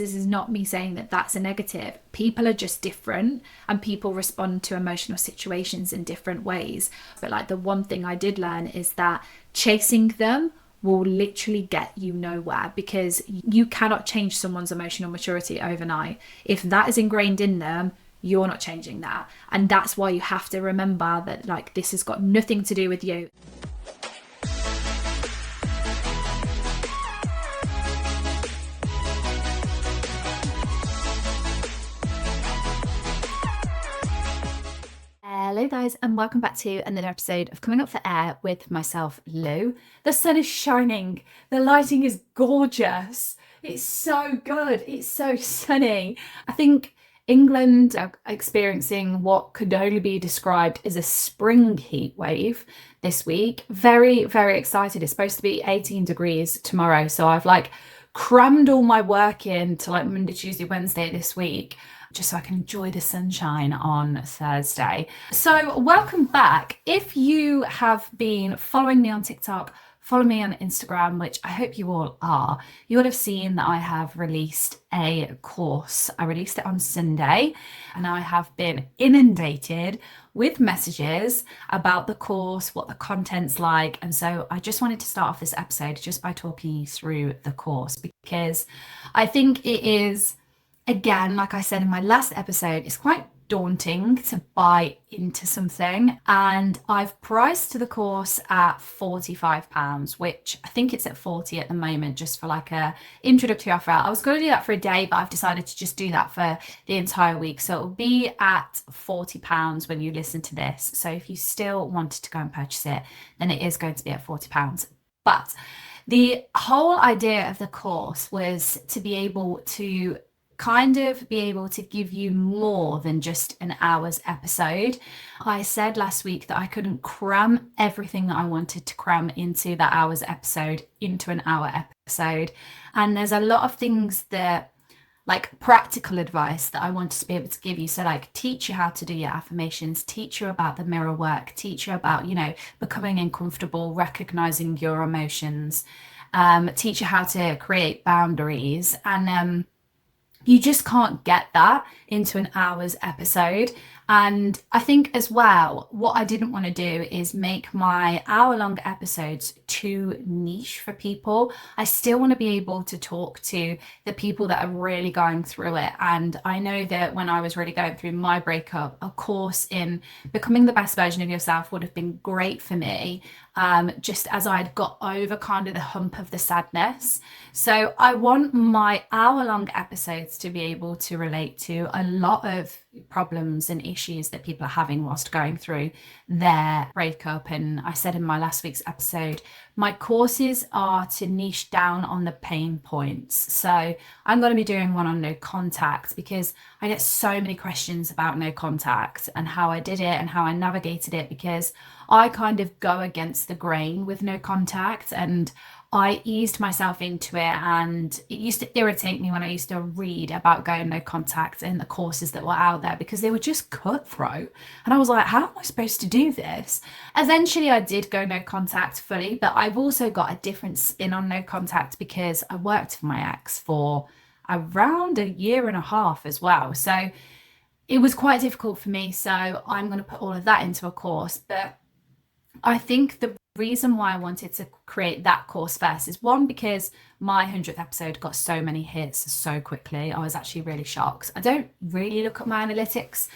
This is not me saying that that's a negative. People are just different and people respond to emotional situations in different ways. But like the one thing I did learn is that chasing them will literally get you nowhere, because you cannot change someone's emotional maturity overnight. If that is ingrained in them, you're not changing that. And that's why you have to remember that like this has got nothing to do with you. Hello guys, and welcome back to another episode of Coming Up for Air with myself, Lou. The sun is shining, the lighting is gorgeous, it's so good, it's so sunny. I think England are experiencing what could only be described as a spring heat wave this week. Very, very excited. It's supposed to be 18 degrees tomorrow, so I've like crammed all my work in to like Monday, Tuesday, Wednesday this week, just so I can enjoy the sunshine on Thursday. So welcome back. If you have been following me on TikTok, follow me on Instagram, which I hope you all are, you would have seen that I have released a course. I released it on Sunday, and I have been inundated with messages about the course, what the content's like. And so I just wanted to start off this episode just by talking you through the course, because I think it is, again, like I said in my last episode, it's quite daunting to buy into something, and I've priced the course at £45, which I think it's at 40 at the moment, just for like a introductory offer. I was going to do that for a day, but I've decided to just do that for the entire week, so it'll be at £40 when you listen to this. So if you still wanted to go and purchase it, then it is going to be at £40. But the whole idea of the course was to be able to give you more than just an hour's episode. I said last week that I couldn't cram everything that I wanted to cram into that hour's episode into an hour episode. And there's a lot of things that, like practical advice, that I wanted to be able to give you. So like teach you how to do your affirmations, teach you about the mirror work, teach you about, becoming uncomfortable, recognizing your emotions, teach you how to create boundaries. And you just can't get that into an hour's episode. And I think as well, what I didn't want to do is make my hour-long episodes too niche for people. I still want to be able to talk to the people that are really going through it. And I know that when I was really going through my breakup, a course in becoming the best version of yourself would have been great for me, just as I'd got over kind of the hump of the sadness. So I want my hour-long episodes to be able to relate to a lot of problems and issues that people are having whilst going through their breakup. And I said in my last week's episode, my courses are to niche down on the pain points. So I'm going to be doing one on no contact, because I get so many questions about no contact and how I did it and how I navigated it, because I kind of go against the grain with no contact, and I eased myself into it, and it used to irritate me when I used to read about going no contact and the courses that were out there, because they were just cutthroat. And I was like, how am I supposed to do this? Eventually I did go no contact fully, but I've also got a different spin on no contact because I worked for my ex for around a year and a half as well. So it was quite difficult for me. So I'm going to put all of that into a course. But I think the reason why I wanted to create that course first is, one, because my 100th episode got so many hits so quickly. I was actually really shocked. I don't really look at my analytics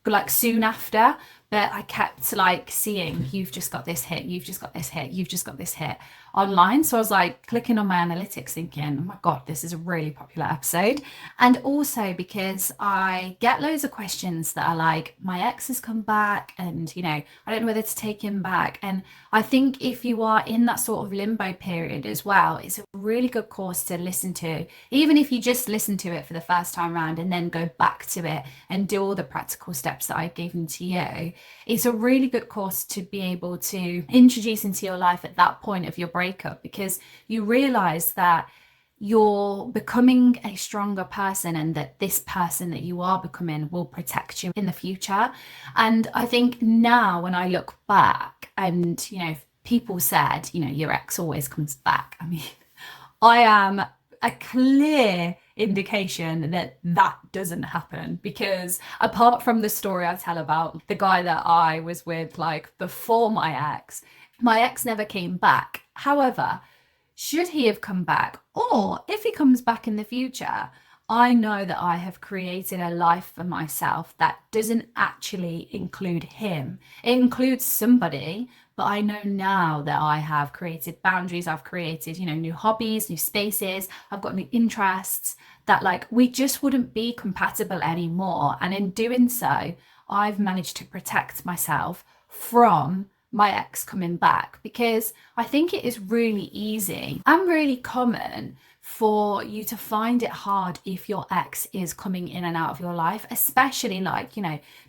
like soon after, but I kept like seeing, you've just got this hit, you've just got this hit, you've just got this hit online. So I was like clicking on my analytics thinking, oh my God, this is a really popular episode. And also because I get loads of questions that are like, my ex has come back and, I don't know whether to take him back. And I think if you are in that sort of limbo period as well, it's a really good course to listen to, even if you just listen to it for the first time around and then go back to it and do all the practical steps that I've given to you. It's a really good course to be able to introduce into your life at that point of your breakup, because you realize that you're becoming a stronger person, and that this person that you are becoming will protect you in the future. And I think now when I look back, and people said, your ex always comes back. I mean, I am a clear indication that that doesn't happen. Because apart from the story I tell about the guy that I was with, like before my ex never came back. However, should he have come back, or if he comes back in the future, I know that I have created a life for myself that doesn't actually include him. It includes somebody, but I know now that I have created boundaries. I've created, new hobbies, new spaces. I've got new interests that, like, we just wouldn't be compatible anymore. And in doing so, I've managed to protect myself from my ex coming back, because I think it is really easy and really common for you to find it hard if your ex is coming in and out of your life, especially like,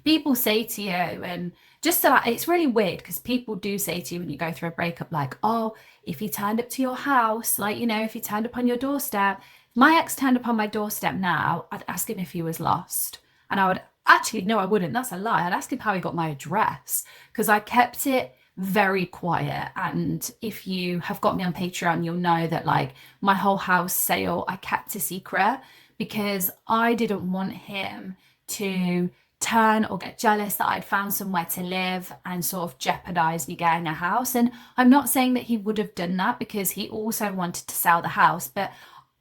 people say to you, and just so like, it's really weird because people do say to you when you go through a breakup, like, oh, if he turned up to your house, like, if he turned up on your doorstep. My ex turned up on my doorstep now, I'd ask him if he was lost. And I would actually, no, I wouldn't. That's a lie. I'd ask him how he got my address, because I kept it very quiet. And if you have got me on Patreon, you'll know that, like, my whole house sale, I kept a secret because I didn't want him to turn or get jealous that I'd found somewhere to live and sort of jeopardize me getting a house. And I'm not saying that he would have done that, because he also wanted to sell the house, but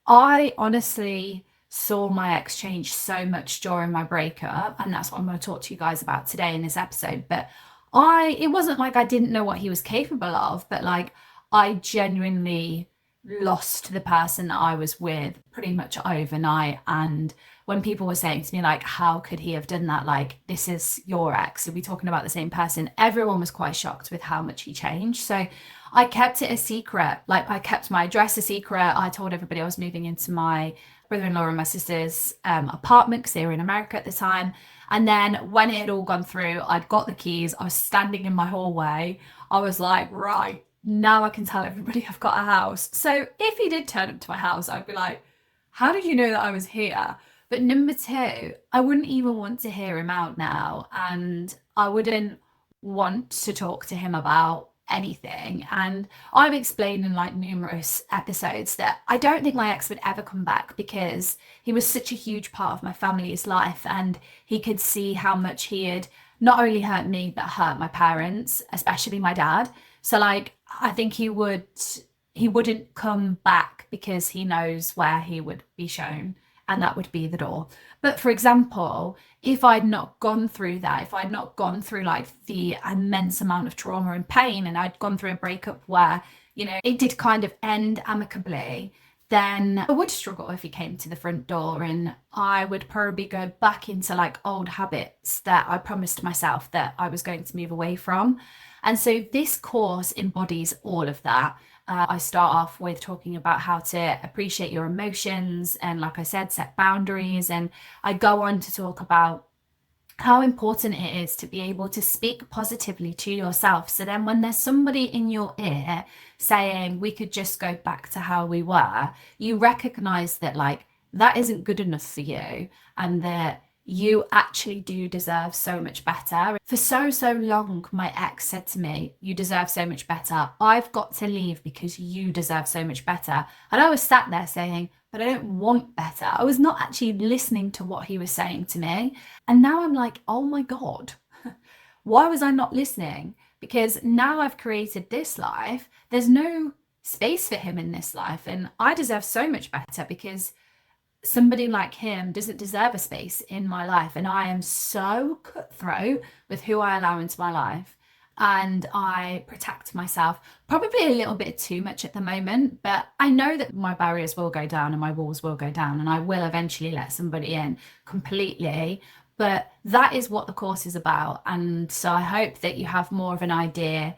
I honestly saw my ex change so much during my breakup, and that's what I'm going to talk to you guys about today in this episode. But it wasn't like I didn't know what he was capable of, but like, I genuinely lost the person that I was with pretty much overnight. And when people were saying to me, like, how could he have done that? Like, this is your ex. Are we talking about the same person? Everyone was quite shocked with how much he changed. So I kept it a secret. Like, I kept my address a secret. I told everybody I was moving into my brother-in-law and my sister's apartment, because they were in America at the time. And then when it had all gone through, I'd got the keys. I was standing in my hallway. I was like, right, now I can tell everybody I've got a house. So if he did turn up to my house, I'd be like, how did you know that I was here? But number two, I wouldn't even want to hear him out now. And I wouldn't want to talk to him about anything. And I've explained in like numerous episodes that I don't think my ex would ever come back, because he was such a huge part of my family's life, and he could see how much he had not only hurt me but hurt my parents, especially my dad. So like, I think he wouldn't come back, because he knows where he would be shown, and that would be the door. But for example, if I'd not gone through that, if I'd not gone through like the immense amount of trauma and pain, and I'd gone through a breakup where, it did kind of end amicably, then I would struggle if he came to the front door, and I would probably go back into like old habits that I promised myself that I was going to move away from. And so this course embodies all of that. I start off with talking about how to appreciate your emotions and, like I said, set boundaries. And I go on to talk about how important it is to be able to speak positively to yourself. So then when there's somebody in your ear saying we could just go back to how we were, you recognize that like that isn't good enough for you, and that you actually do deserve so much better. For so long, my ex said to me, you deserve so much better. I've got to leave because you deserve so much better. And I was sat there saying, but I don't want better. I was not actually listening to what he was saying to me. And now I'm like, oh my God, why was I not listening? Because now I've created this life. There's no space for him in this life. And I deserve so much better, because somebody like him doesn't deserve a space in my life. And I am so cutthroat with who I allow into my life. And I protect myself probably a little bit too much at the moment, but I know that my barriers will go down and my walls will go down, and I will eventually let somebody in completely. But that is what the course is about. And so I hope that you have more of an idea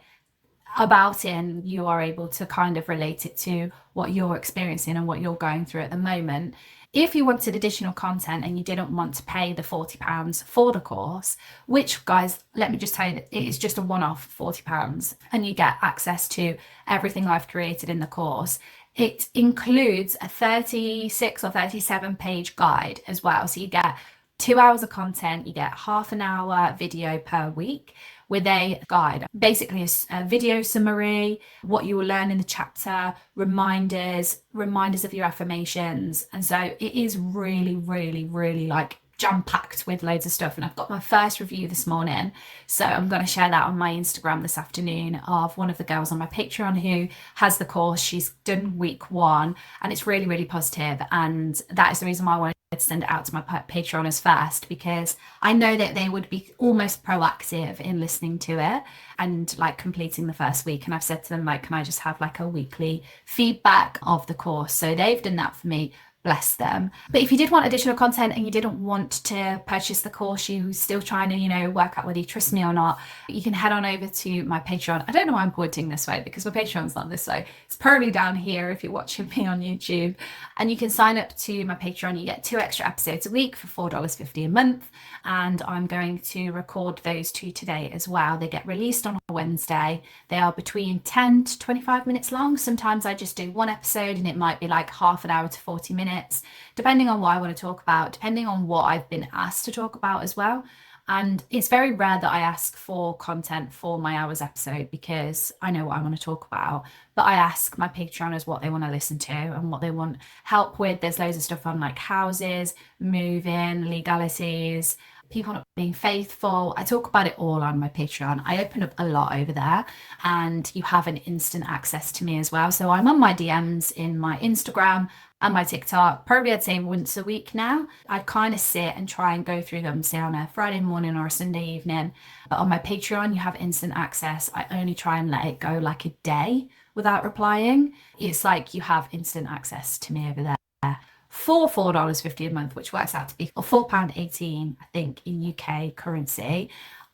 about it, and you are able to kind of relate it to what you're experiencing and what you're going through at the moment. If you wanted additional content and you didn't want to pay the £40 for the course, which, guys, let me just tell you that it is just a one-off £40, and you get access to everything I've created in the course. It includes a 36 or 37 page guide as well. So you get 2 hours of content. You get half an hour video per week with a guide, basically a video summary, what you will learn in the chapter, reminders of your affirmations. And so it is really, really, really like jam-packed with loads of stuff. And I've got my first review this morning, so I'm going to share that on my Instagram this afternoon, of one of the girls on my Patreon who has the course. She's done week 1 and it's really, really positive, and that is the reason why I wanted to send it out to my Patreoners first, because I know that they would be almost proactive in listening to it and like completing the first week. And I've said to them, like, can I just have like a weekly feedback of the course? So they've done that for me, bless them. But if you did want additional content and you didn't want to purchase the course, you're still trying to, work out whether you trust me or not, you can head on over to my Patreon. I don't know why I'm pointing this way, because my Patreon's not this way. It's probably down here if you're watching me on YouTube. And you can sign up to my Patreon. You get 2 extra episodes a week for $4.50 a month. And I'm going to record those 2 today as well. They get released on a Wednesday. They are between 10 to 25 minutes long. Sometimes I just do 1 episode and it might be like half an hour to 40 minutes, depending on what I want to talk about, depending on what I've been asked to talk about as well. And it's very rare that I ask for content for my hours episode, because I know what I want to talk about. But I ask my Patreoners what they want to listen to and what they want help with. There's loads of stuff on like houses, moving, legalities, people not being faithful. I talk about it all on my Patreon. I open up a lot over there, and you have an instant access to me as well. So I'm on my DMs in my Instagram and my TikTok, probably I'd say once a week now. I kind of sit and try and go through them, say on a Friday morning or a Sunday evening. But on my Patreon, you have instant access. I only try and let it go like a day without replying. It's like you have instant access to me over there for $4.50 a month, which works out to be £4.18, I think, in UK currency.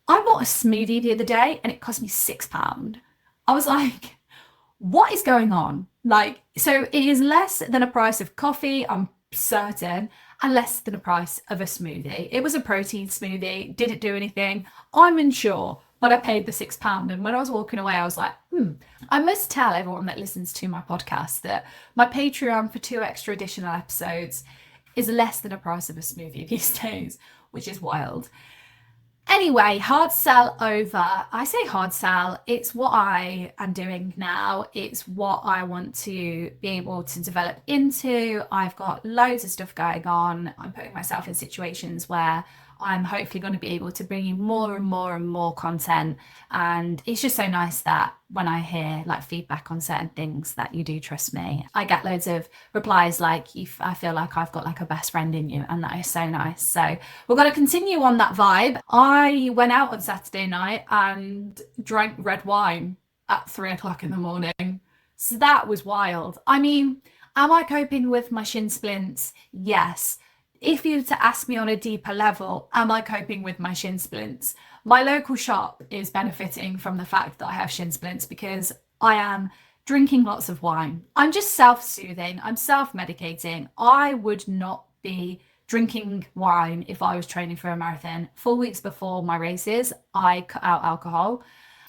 I bought a smoothie the other day and it cost me £6. I was like, what is going on? Like, so it is less than a price of coffee, I'm certain, and less than a price of a smoothie. It was a protein smoothie. Did it do anything? I'm unsure, but I paid the £6. And when I was walking away, I was like, I must tell everyone that listens to my podcast that my Patreon for 2 extra additional episodes is less than a price of a smoothie these days, which is wild. Anyway, hard sell over. I say hard sell, it's what I am doing now. It's what I want to be able to develop into. I've got loads of stuff going on. I'm putting myself in situations where I'm hopefully going to be able to bring you more and more and more content. And it's just so nice that when I hear like feedback on certain things that you do trust me. I get loads of replies like, I feel like I've got like a best friend in you, and that is so nice. So we're going to continue on that vibe. I went out on Saturday night and drank red wine at 3 o'clock in the morning. So that was wild. I mean, am I coping with my shin splints? Yes. If you were to ask me on a deeper level, am I coping with my shin splints? My local shop is benefiting from the fact that I have shin splints because I am drinking lots of wine. I'm just self-soothing. I'm self-medicating. I would not be drinking wine if I was training for a marathon. 4 weeks before my races, I cut out alcohol.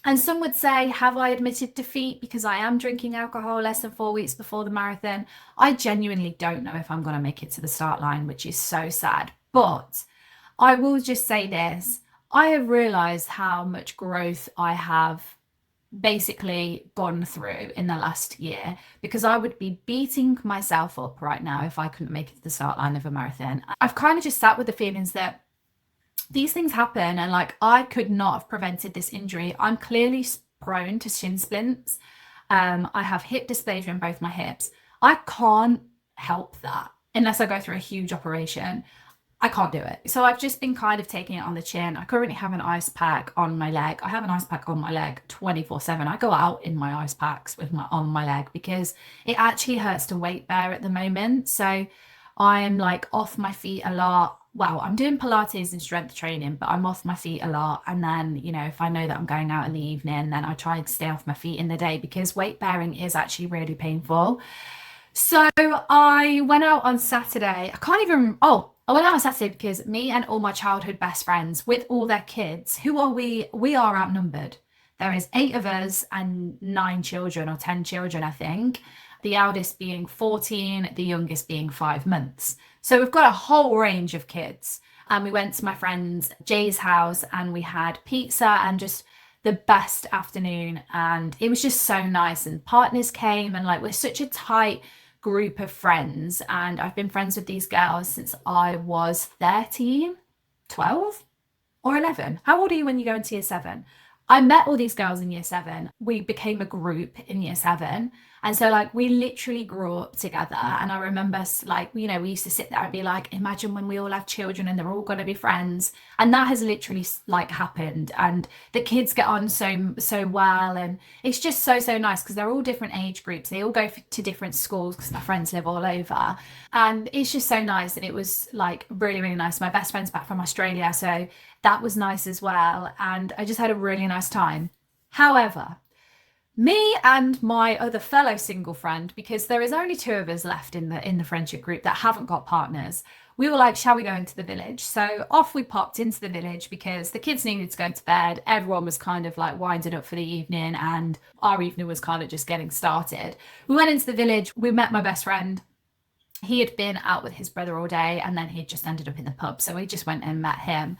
And some would say, have I admitted defeat because I am drinking alcohol less than 4 weeks before the marathon? I genuinely don't know if I'm going to make it to the start line, which is so sad. But I will just say this. I have realized how much growth I have basically gone through in the last year, because I would be beating myself up right now if I couldn't make it to the start line of a marathon. I've kind of just sat with the feelings that these things happen, and like I could not have prevented this injury. I'm clearly prone to shin splints. I have hip dysplasia in both my hips. I can't help that unless I go through a huge operation. I can't do it. So I've just been kind of taking it on the chin. I currently have an ice pack on my leg. I have an ice pack on my leg 24/7. I go out in my ice packs with on my leg because it actually hurts to weight bear at the moment. So I'm like off my feet a lot. Well, I'm doing Pilates and strength training, but I'm off my feet a lot. And then, if I know that I'm going out in the evening, then I try and stay off my feet in the day because weight bearing is actually really painful. So I went out on Saturday. I went out on Saturday because me and all my childhood best friends with all their kids, who are we? We are outnumbered. There is 8 of us and 9 children or 10 children, I think. The eldest being 14, the youngest being 5 months. So we've got a whole range of kids. And we went to my friend Jay's house and we had pizza and just the best afternoon. And it was just so nice. And partners came, and like we're such a tight group of friends. And I've been friends with these girls since I was 13, 12 or 11. How old are you when you go into year seven? I met all these girls in year seven. We became a group in year seven. And so, like, we literally grew up together. And I remember, like, you know, we used to sit there and be like, imagine when we all have children and they're all going to be friends. And that has literally, like, happened. And the kids get on so well. And it's just so nice because they're all different age groups. They all go to different schools because my friends live all over. And it's just so nice. And it was, like, really nice. My best friend's back from Australia. So that was nice as well. And I just had a really nice time. However, me and my other fellow single friend, because there is only two of us left in the friendship group that haven't got partners, we were like, shall we go into the village? So off we popped into the village because the kids needed to go to bed. Everyone was kind of like winding up for the evening, and our evening was kind of just getting started. We went into the village. We met my best friend. He had been out with his brother all day, and then he just ended up in the pub. So we just went and met him.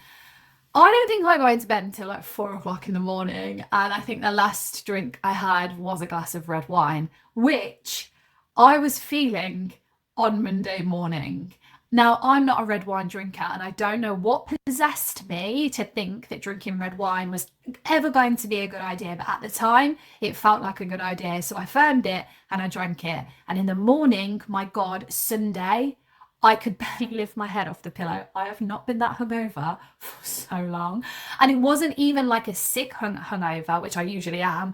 I don't think I got into bed until like 4 o'clock in the morning. And I think the last drink I had was a glass of red wine, which I was feeling on Monday morning. Now, I'm not a red wine drinker, and I don't know what possessed me to think that drinking red wine was ever going to be a good idea. But at the time, it felt like a good idea. So I firmed it and I drank it. And in the morning, my God, Sunday, I could barely lift my head off the pillow. I have not been that hungover for so long. And it wasn't even like a sick hungover, which I usually am.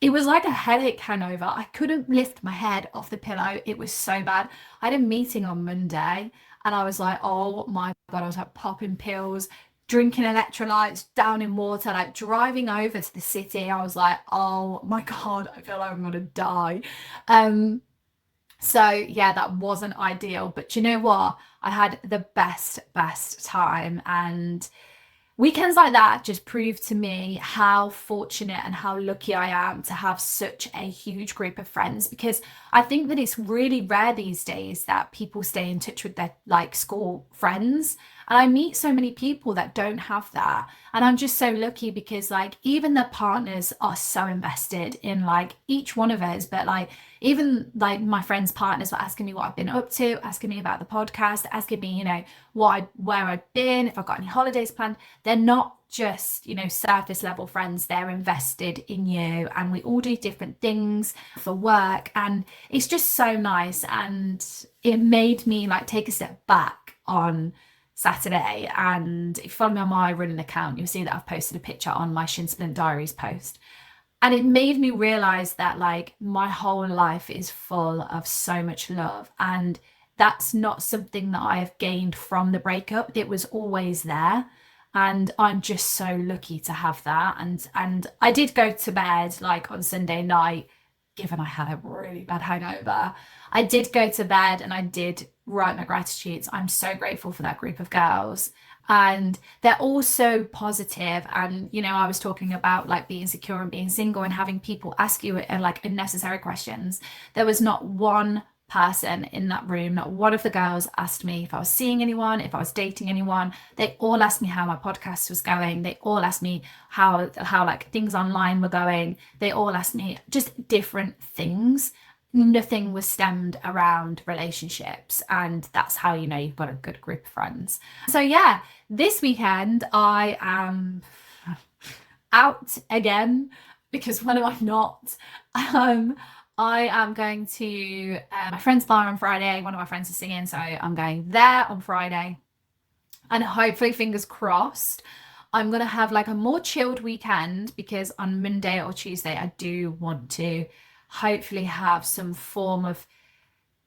It was like a headache hangover. I couldn't lift my head off the pillow. It was so bad. I had a meeting on Monday and I was like, oh my God, I was like popping pills, drinking electrolytes, down in water, like driving over to the city. I was like, oh my God, I feel like I'm gonna die. So yeah, that wasn't ideal. But you know what? I had the best time. And weekends like that just prove to me how fortunate and how lucky I am to have such a huge group of friends, because I think that it's really rare these days that people stay in touch with their like school friends. And I meet so many people that don't have that. And I'm just so lucky because like even the partners are so invested in like each one of us. But like even like my friends' partners were asking me what I've been up to, asking me about the podcast, asking me, you know, where I've been, if I've got any holidays planned. They're not just, you know, surface level friends. They're invested in you, and we all do different things for work, and it's just so nice. And it made me like take a step back on Saturday. And if you follow me on my running account, you'll see that I've posted a picture on my Shin Splint Diaries post. And it made me realize that like my whole life is full of so much love. And that's not something that I have gained from the breakup. It was always there. And I'm just so lucky to have that. And I did go to bed like on Sunday night, given I had a really bad hangover. I did go to bed and I did write my gratitudes. I'm so grateful for that group of girls. And they're all so positive. And, you know, I was talking about like being secure and being single and having people ask you like unnecessary questions. There was not one person in that room, not one of the girls asked me if I was seeing anyone, if I was dating anyone. They all asked me how my podcast was going. They all asked me how like things online were going. They all asked me just different things. Nothing was stemmed around relationships, and that's how you know you've got a good group of friends. So yeah, this weekend I am out again, because when am I not? I am going to my friend's bar on Friday. One of my friends is singing, so I'm going there on Friday. And hopefully, fingers crossed, I'm going to have like a more chilled weekend, because on Monday or Tuesday, I do want to hopefully have some form of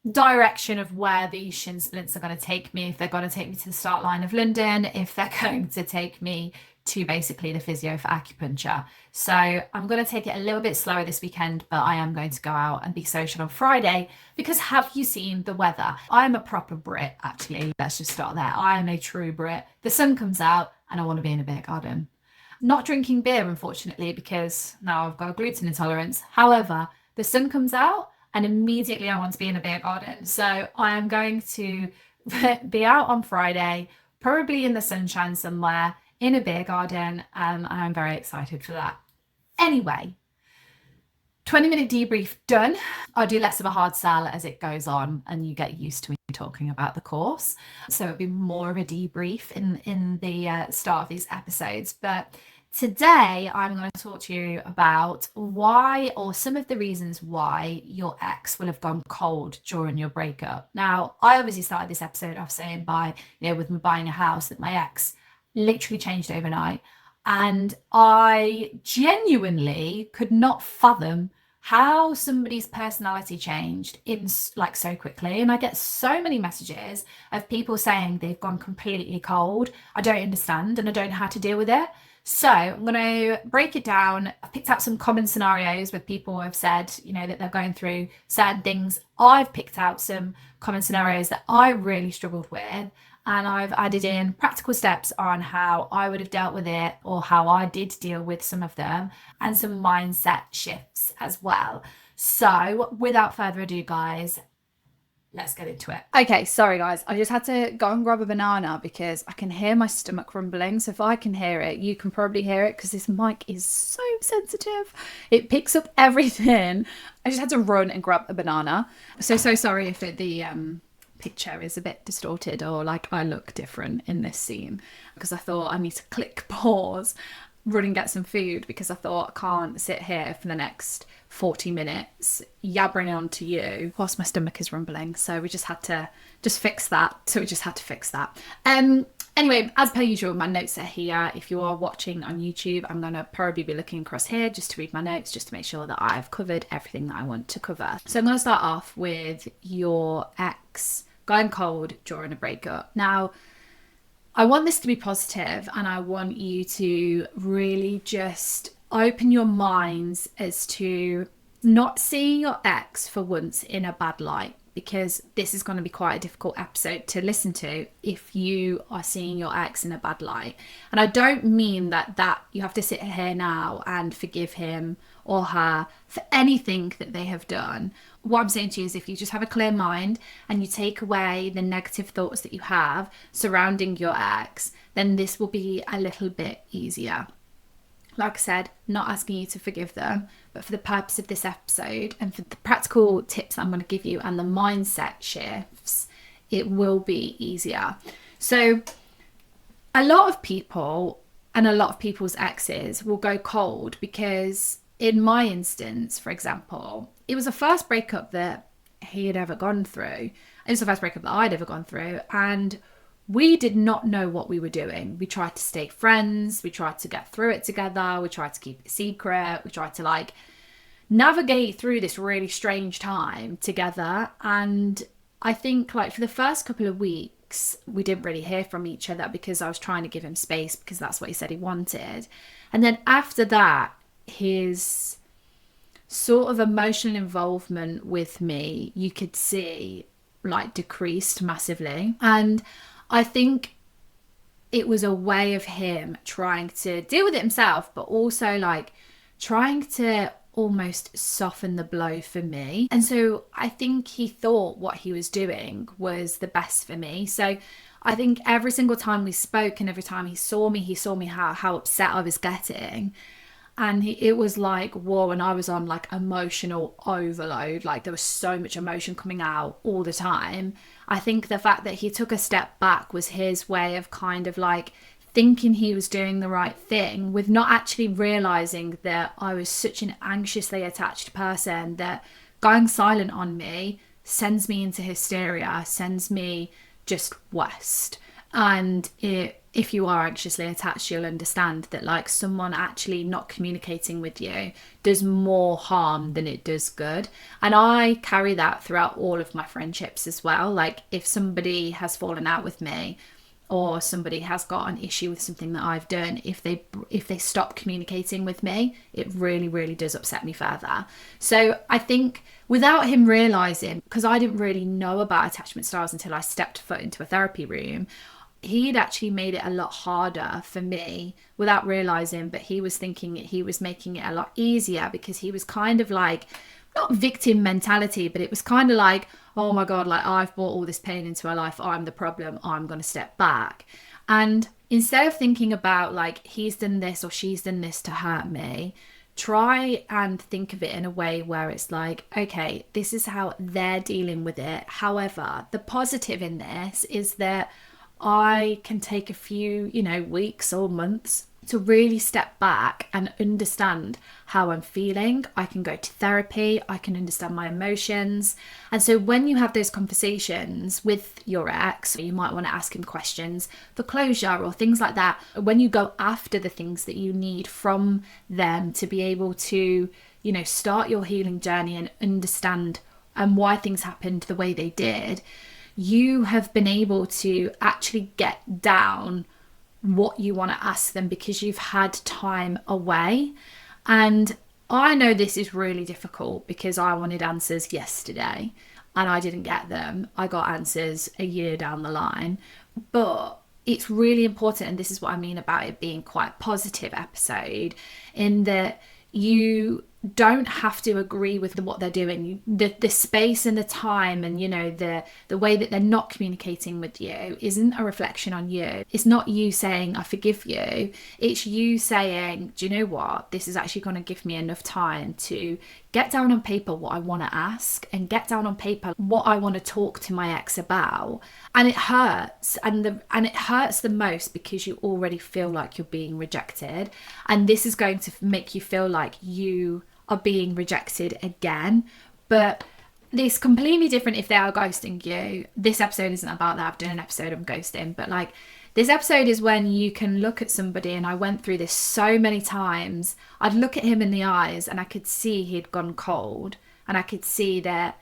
direction of where these shin splints are going to take me. If they're going to take me to the start line of London, if they're going to take me to basically the physio for acupuncture. So I'm going to take it a little bit slower this weekend, but I am going to go out and be social on Friday, because have you seen the weather? I'm a proper Brit, actually. Let's just start there. I am a true Brit. The sun comes out and I want to be in a beer garden. Not drinking beer, unfortunately, because now I've got a gluten intolerance. However, the sun comes out and immediately I want to be in a beer garden. So I am going to be out on Friday, probably in the sunshine somewhere, in a beer garden. I'm very excited for that. Anyway, 20-minute debrief done. I'll do less of a hard sell as it goes on and you get used to me talking about the course. So it'll be more of a debrief in the start of these episodes. But today I'm going to talk to you about why, or some of the reasons why, your ex will have gone cold during your breakup. Now, I obviously started this episode off saying with me buying a house, that my ex literally changed overnight. And I genuinely could not fathom how somebody's personality changed in like so quickly. And I get so many messages of people saying they've gone completely cold. I don't understand and I don't know how to deal with it. So I'm going to break it down. I've picked out some common scenarios with people who have said, that they're going through certain things. I've picked out some common scenarios that I really struggled with. And I've added in practical steps on how I would have dealt with it, or how I did deal with some of them, and some mindset shifts as well. So without further ado, guys, let's get into it. Okay, sorry guys, I just had to go and grab a banana because I can hear my stomach rumbling. So if I can hear it, you can probably hear it because this mic is so sensitive. It picks up everything. I just had to run and grab a banana. So sorry if the picture is a bit distorted or like I look different in this scene, because I thought I need to click pause, run and get some food, because I thought I can't sit here for the next 40 minutes yabbering on to you whilst my stomach is rumbling. So we just had to fix that. Anyway, as per usual, my notes are here. If you are watching on YouTube, I'm going to probably be looking across here just to read my notes, just to make sure that I've covered everything that I want to cover. So I'm going to start off with your ex going cold during a breakup. Now, I want this to be positive, and I want you to really just open your minds as to not seeing your ex for once in a bad light, because this is going to be quite a difficult episode to listen to if you are seeing your ex in a bad light. And I don't mean that you have to sit here now and forgive him or her for anything that they have done. What I'm saying to you is, if you just have a clear mind and you take away the negative thoughts that you have surrounding your ex, then this will be a little bit easier. Like I said, not asking you to forgive them, but for the purpose of this episode and for the practical tips I'm going to give you and the mindset shifts, it will be easier. So a lot of people and a lot of people's exes will go cold because, in my instance, for example, it was the first breakup that he had ever gone through. It was the first breakup that I'd ever gone through, and we did not know what we were doing. We tried to stay friends. We tried to get through it together. We tried to keep it secret. We tried to navigate through this really strange time together. And I think for the first couple of weeks, we didn't really hear from each other because I was trying to give him space, because that's what he said he wanted. And then after that, his sort of emotional involvement with me, you could see decreased massively. And I think it was a way of him trying to deal with it himself, but also trying to almost soften the blow for me. And so I think he thought what he was doing was the best for me. So I think every single time we spoke and every time he saw me how upset I was getting. And it was whoa, and I was on emotional overload. There was so much emotion coming out all the time. I think the fact that he took a step back was his way of kind of thinking he was doing the right thing, with not actually realizing that I was such an anxiously attached person that going silent on me sends me into hysteria, sends me just west. And if you are anxiously attached, you'll understand that someone actually not communicating with you does more harm than it does good. And I carry that throughout all of my friendships as well. If somebody has fallen out with me, or somebody has got an issue with something that I've done, if they stop communicating with me, it really, really does upset me further. So I think without him realizing, because I didn't really know about attachment styles until I stepped foot into a therapy room, he'd actually made it a lot harder for me without realizing, but he was thinking he was making it a lot easier, because he was kind of not victim mentality, but it was kind of like, oh my God, like I've brought all this pain into my life. I'm the problem. I'm going to step back. And instead of thinking about like, he's done this or she's done this to hurt me, try and think of it in a way where it's like, okay, this is how they're dealing with it. However, the positive in this is that I can take a few, weeks or months to really step back and understand how I'm feeling. I can go to therapy, I can understand my emotions. And so when you have those conversations with your ex, you might want to ask him questions for closure or things like that. When you go after the things that you need from them to be able to, start your healing journey and understand why things happened the way they did, you have been able to actually get down what you want to ask them because you've had time away. And I know this is really difficult because I wanted answers yesterday and I didn't get them. I got answers a year down the line. But it's really important, and this is what I mean about it being quite a positive episode, in that you don't have to agree with what they're doing. The space and the time and the way that they're not communicating with you isn't a reflection on you. It's not you saying I forgive you, it's you saying, do you know what, this is actually going to give me enough time to get down on paper what I want to ask and get down on paper what I want to talk to my ex about. And it hurts, and it hurts the most because you already feel like you're being rejected, and this is going to make you feel like you are being rejected again. But it's completely different if they are ghosting you. This episode isn't about that. I've done an episode on ghosting, but like this episode is when you can look at somebody, and I went through this so many times. I'd look at him in the eyes and I could see he'd gone cold, and I could see that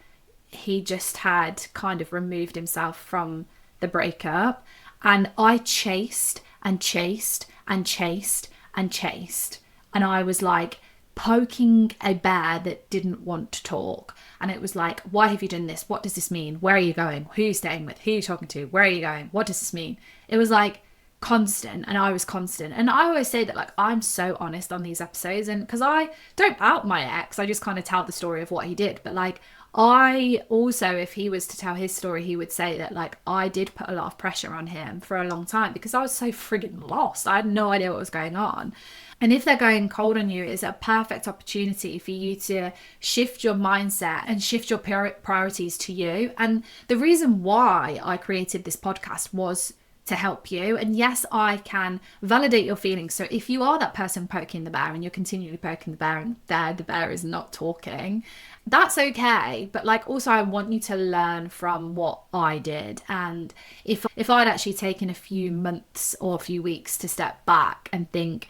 he just had kind of removed himself from the breakup. And I chased and chased and chased and chased, and I was like poking a bear that didn't want to talk. And it was like, why have you done this? What does this mean? Where are you going? Who are you staying with? Who are you talking to? Where are you going? What does this mean? It was like constant, and I was constant. And I always say that like I'm so honest on these episodes, and because I don't out my ex, I just kind of tell the story of what he did. But like I also, if he was to tell his story, he would say that like I did put a lot of pressure on him for a long time because I was so friggin' lost. I had no idea what was going on. And if they're going cold on you, it's a perfect opportunity for you to shift your mindset and shift your priorities to you. And the reason why I created this podcast was to help you. And yes, I can validate your feelings. So if you are that person poking the bear and you're continually poking the bear and the bear is not talking, that's okay. But like also I want you to learn from what I did. And if I'd actually taken a few months or a few weeks to step back and think,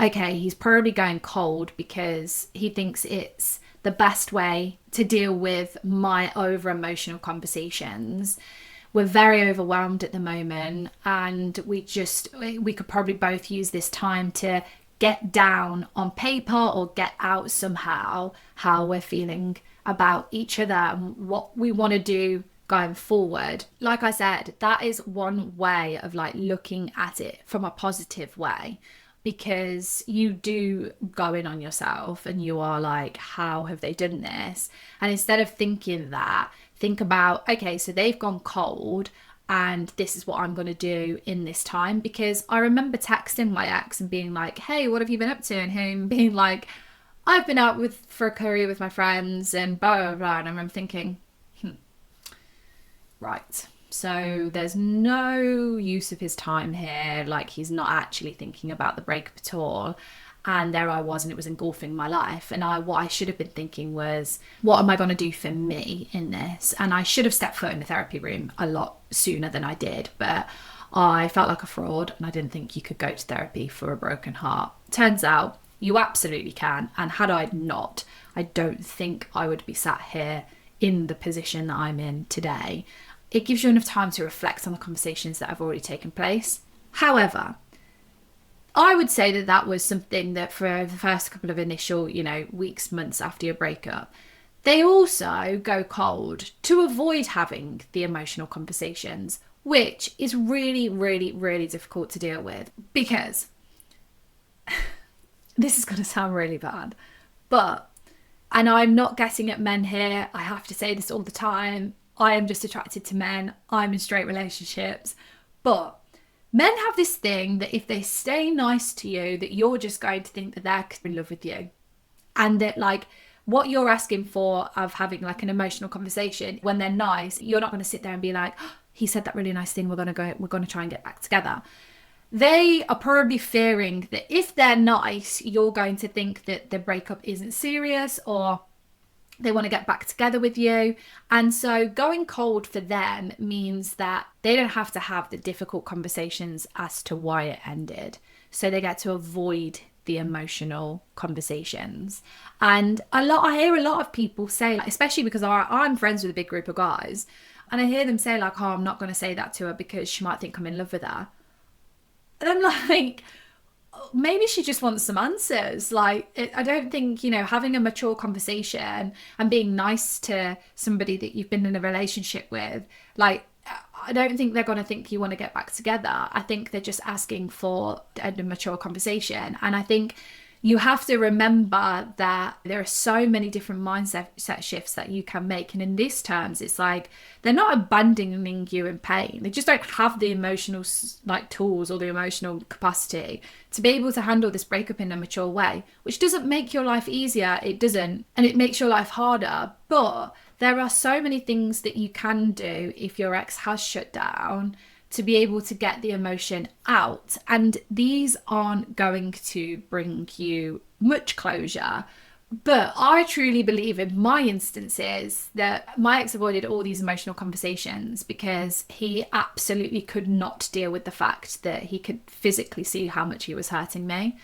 okay, he's probably going cold because he thinks it's the best way to deal with my over emotional conversations. We're very overwhelmed at the moment, and we could probably both use this time to get down on paper or get out somehow how we're feeling about each other and what we want to do going forward. Like I said, that is one way of like looking at it from a positive way, because you do go in on yourself and you are like, how have they done this? And instead of thinking that, think about, okay, so they've gone cold and this is what I'm going to do in this time. Because I remember texting my ex and being like, hey, what have you been up to? And him being like, I've been out for a curry with my friends and blah, blah, blah. And I remember thinking, right. So there's no use of his time here. Like he's not actually thinking about the breakup at all. And there I was, and it was engulfing my life. And what I should have been thinking was, what am I going to do for me in this? And I should have stepped foot in the therapy room a lot sooner than I did. But I felt like a fraud, and I didn't think you could go to therapy for a broken heart. Turns out you absolutely can. And had I not, I don't think I would be sat here in the position that I'm in today. It gives you enough time to reflect on the conversations that have already taken place. However, I would say that that was something that for the first couple of initial, weeks, months after your breakup, they also go cold to avoid having the emotional conversations, which is really, really, really difficult to deal with, because this is going to sound really bad, but And I'm not getting at men here. I have to say this all the time. I am just attracted to men. I'm in straight relationships. But men have this thing that if they stay nice to you, that you're just going to think that they're in love with you. And that like what you're asking for of having like an emotional conversation, when they're nice, you're not going to sit there and be like, oh, he said that really nice thing, we're going to try and get back together. They are probably fearing that if they're nice, you're going to think that the breakup isn't serious, or they want to get back together with you. And so going cold for them means that they don't have to have the difficult conversations as to why it ended. So they get to avoid the emotional conversations. And I hear a lot of people say, especially because I'm friends with a big group of guys, and I hear them say like, oh, I'm not going to say that to her because she might think I'm in love with her. And I'm like, maybe she just wants some answers. Like, I don't think, having a mature conversation and being nice to somebody that you've been in a relationship with, like, I don't think they're going to think you want to get back together. I think they're just asking for a mature conversation. And I think you have to remember that there are so many different mindset shifts that you can make. And in these terms, it's like they're not abandoning you in pain. They just don't have the emotional like tools or the emotional capacity to be able to handle this breakup in a mature way, which doesn't make your life easier. It doesn't. And it makes your life harder. But there are so many things that you can do if your ex has shut down to be able to get the emotion out. And these aren't going to bring you much closure. But I truly believe in my instances that my ex avoided all these emotional conversations because he absolutely could not deal with the fact that he could physically see how much he was hurting me.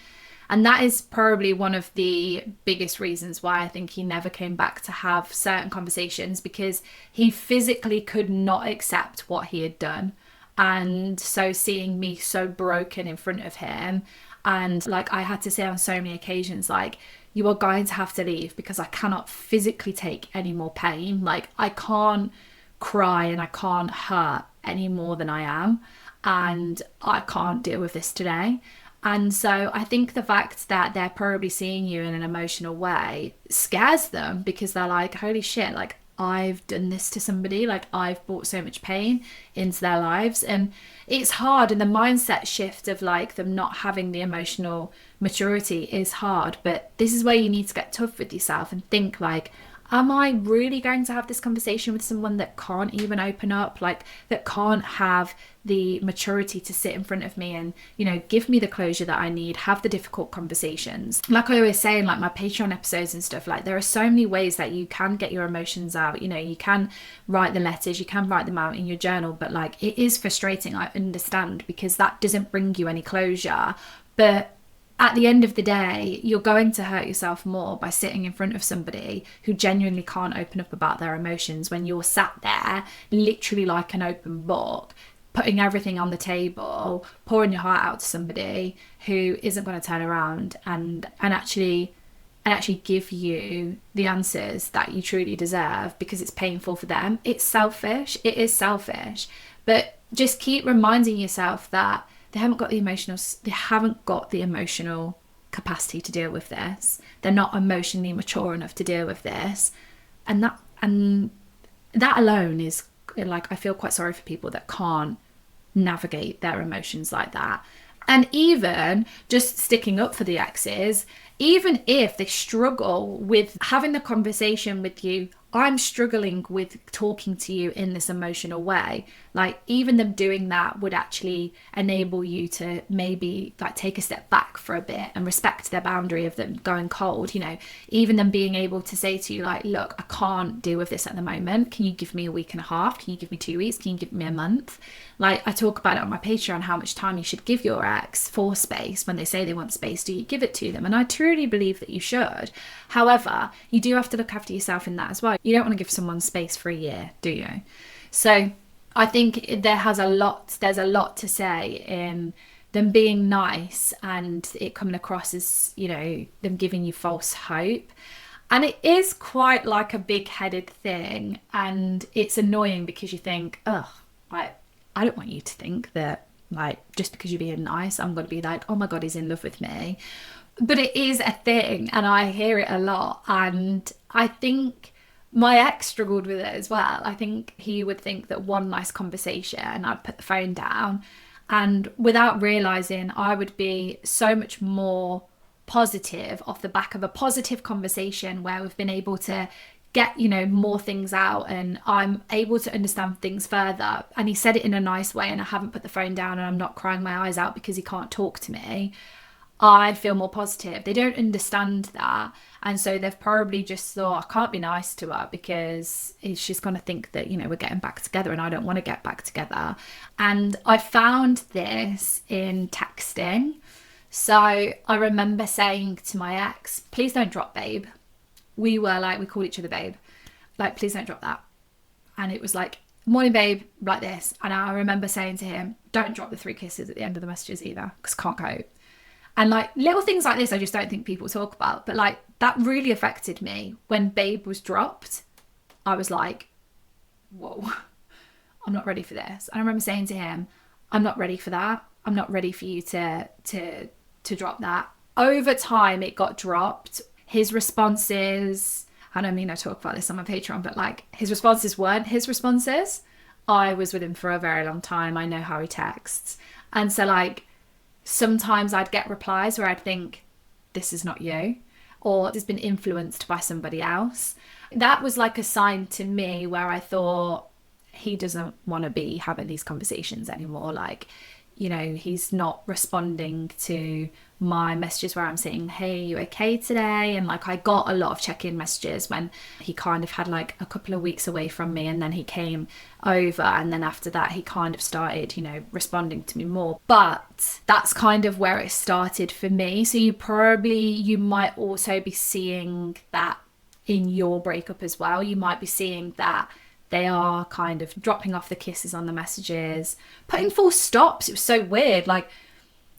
And that is probably one of the biggest reasons why I think he never came back to have certain conversations, because he physically could not accept what he had done. And so seeing me so broken in front of him, and like I had to say on so many occasions, like, you are going to have to leave because I cannot physically take any more pain. Like, I can't cry and I can't hurt any more than I am. And I can't deal with this today. And so I think the fact that they're probably seeing you in an emotional way scares them, because they're like, holy shit, like, I've done this to somebody, like I've brought so much pain into their lives. And it's hard, and the mindset shift of like them not having the emotional maturity is hard. But this is where you need to get tough with yourself and think like, am I really going to have this conversation with someone that can't even open up, like that can't have the maturity to sit in front of me and, give me the closure that I need, have the difficult conversations. Like I always say in like my Patreon episodes and stuff, like there are so many ways that you can get your emotions out. You can write the letters, you can write them out in your journal, but like it is frustrating, I understand, because that doesn't bring you any closure. But at the end of the day, you're going to hurt yourself more by sitting in front of somebody who genuinely can't open up about their emotions when you're sat there literally like an open book, putting everything on the table, pouring your heart out to somebody who isn't going to turn around and actually give you the answers that you truly deserve, because it's painful for them. It's selfish. It is selfish. But just keep reminding yourself that they haven't got the emotional capacity to deal with this. They're not emotionally mature enough to deal with this. And that alone is like, I feel quite sorry for people that can't navigate their emotions like that. And even just sticking up for the exes, even if they struggle with having the conversation with you, I'm struggling with talking to you in this emotional way. Like, even them doing that would actually enable you to maybe like take a step back for a bit and respect their boundary of them going cold. Even them being able to say to you like, look, I can't deal with this at the moment. Can you give me a week and a half? Can you give me 2 weeks? Can you give me a month? Like, I talk about it on my Patreon, how much time you should give your ex for space. When they say they want space, do you give it to them? And I truly believe that you should. However, you do have to look after yourself in that as well. You don't want to give someone space for a year, do you? So I think there's a lot to say in them being nice and it coming across as, them giving you false hope. And it is quite like a big-headed thing, and it's annoying because you think, I don't want you to think that, like, just because you're being nice, I'm going to be like, oh my God, he's in love with me. But it is a thing, and I hear it a lot. And I think my ex struggled with it as well. I think he would think that one nice conversation, I'd put the phone down, and without realizing, I would be so much more positive off the back of a positive conversation where we've been able to get, you know, more things out and I'm able to understand things further. And he said it in a nice way, and I haven't put the phone down and I'm not crying my eyes out because he can't talk to me. I feel more positive. They don't understand that. And so they've probably just thought, I can't be nice to her because she's going to think that, you know, we're getting back together and I don't want to get back together. And I found this in texting. So I remember saying to my ex, please don't drop babe. We called each other babe. Like, please don't drop that. And it was like, morning babe, like this. And I remember saying to him, don't drop the 3 kisses at the end of the messages either, because can't cope. And like little things like this, I just don't think people talk about. But like that really affected me. When babe was dropped, I was like, whoa, I'm not ready for this. And I remember saying to him, I'm not ready for that. I'm not ready for you to drop that. Over time, it got dropped. His responses, I don't mean I talk about this on my Patreon, but like his responses weren't his responses. I was with him for a very long time. I know how he texts. And so like, sometimes I'd get replies where I'd think, this is not you, or it's been influenced by somebody else. That was like a sign to me where I thought, he doesn't want to be having these conversations anymore. Like, you know, he's not responding to my messages where I'm saying, hey, you okay today? And like I got a lot of check-in messages when he kind of had like a couple of weeks away from me, and then he came over, and then after that he kind of started, you know, responding to me more. But that's kind of where it started for me. So you might also be seeing that in your breakup as well. You might be seeing that they are kind of dropping off the kisses on the messages, putting full stops. It was so weird. Like,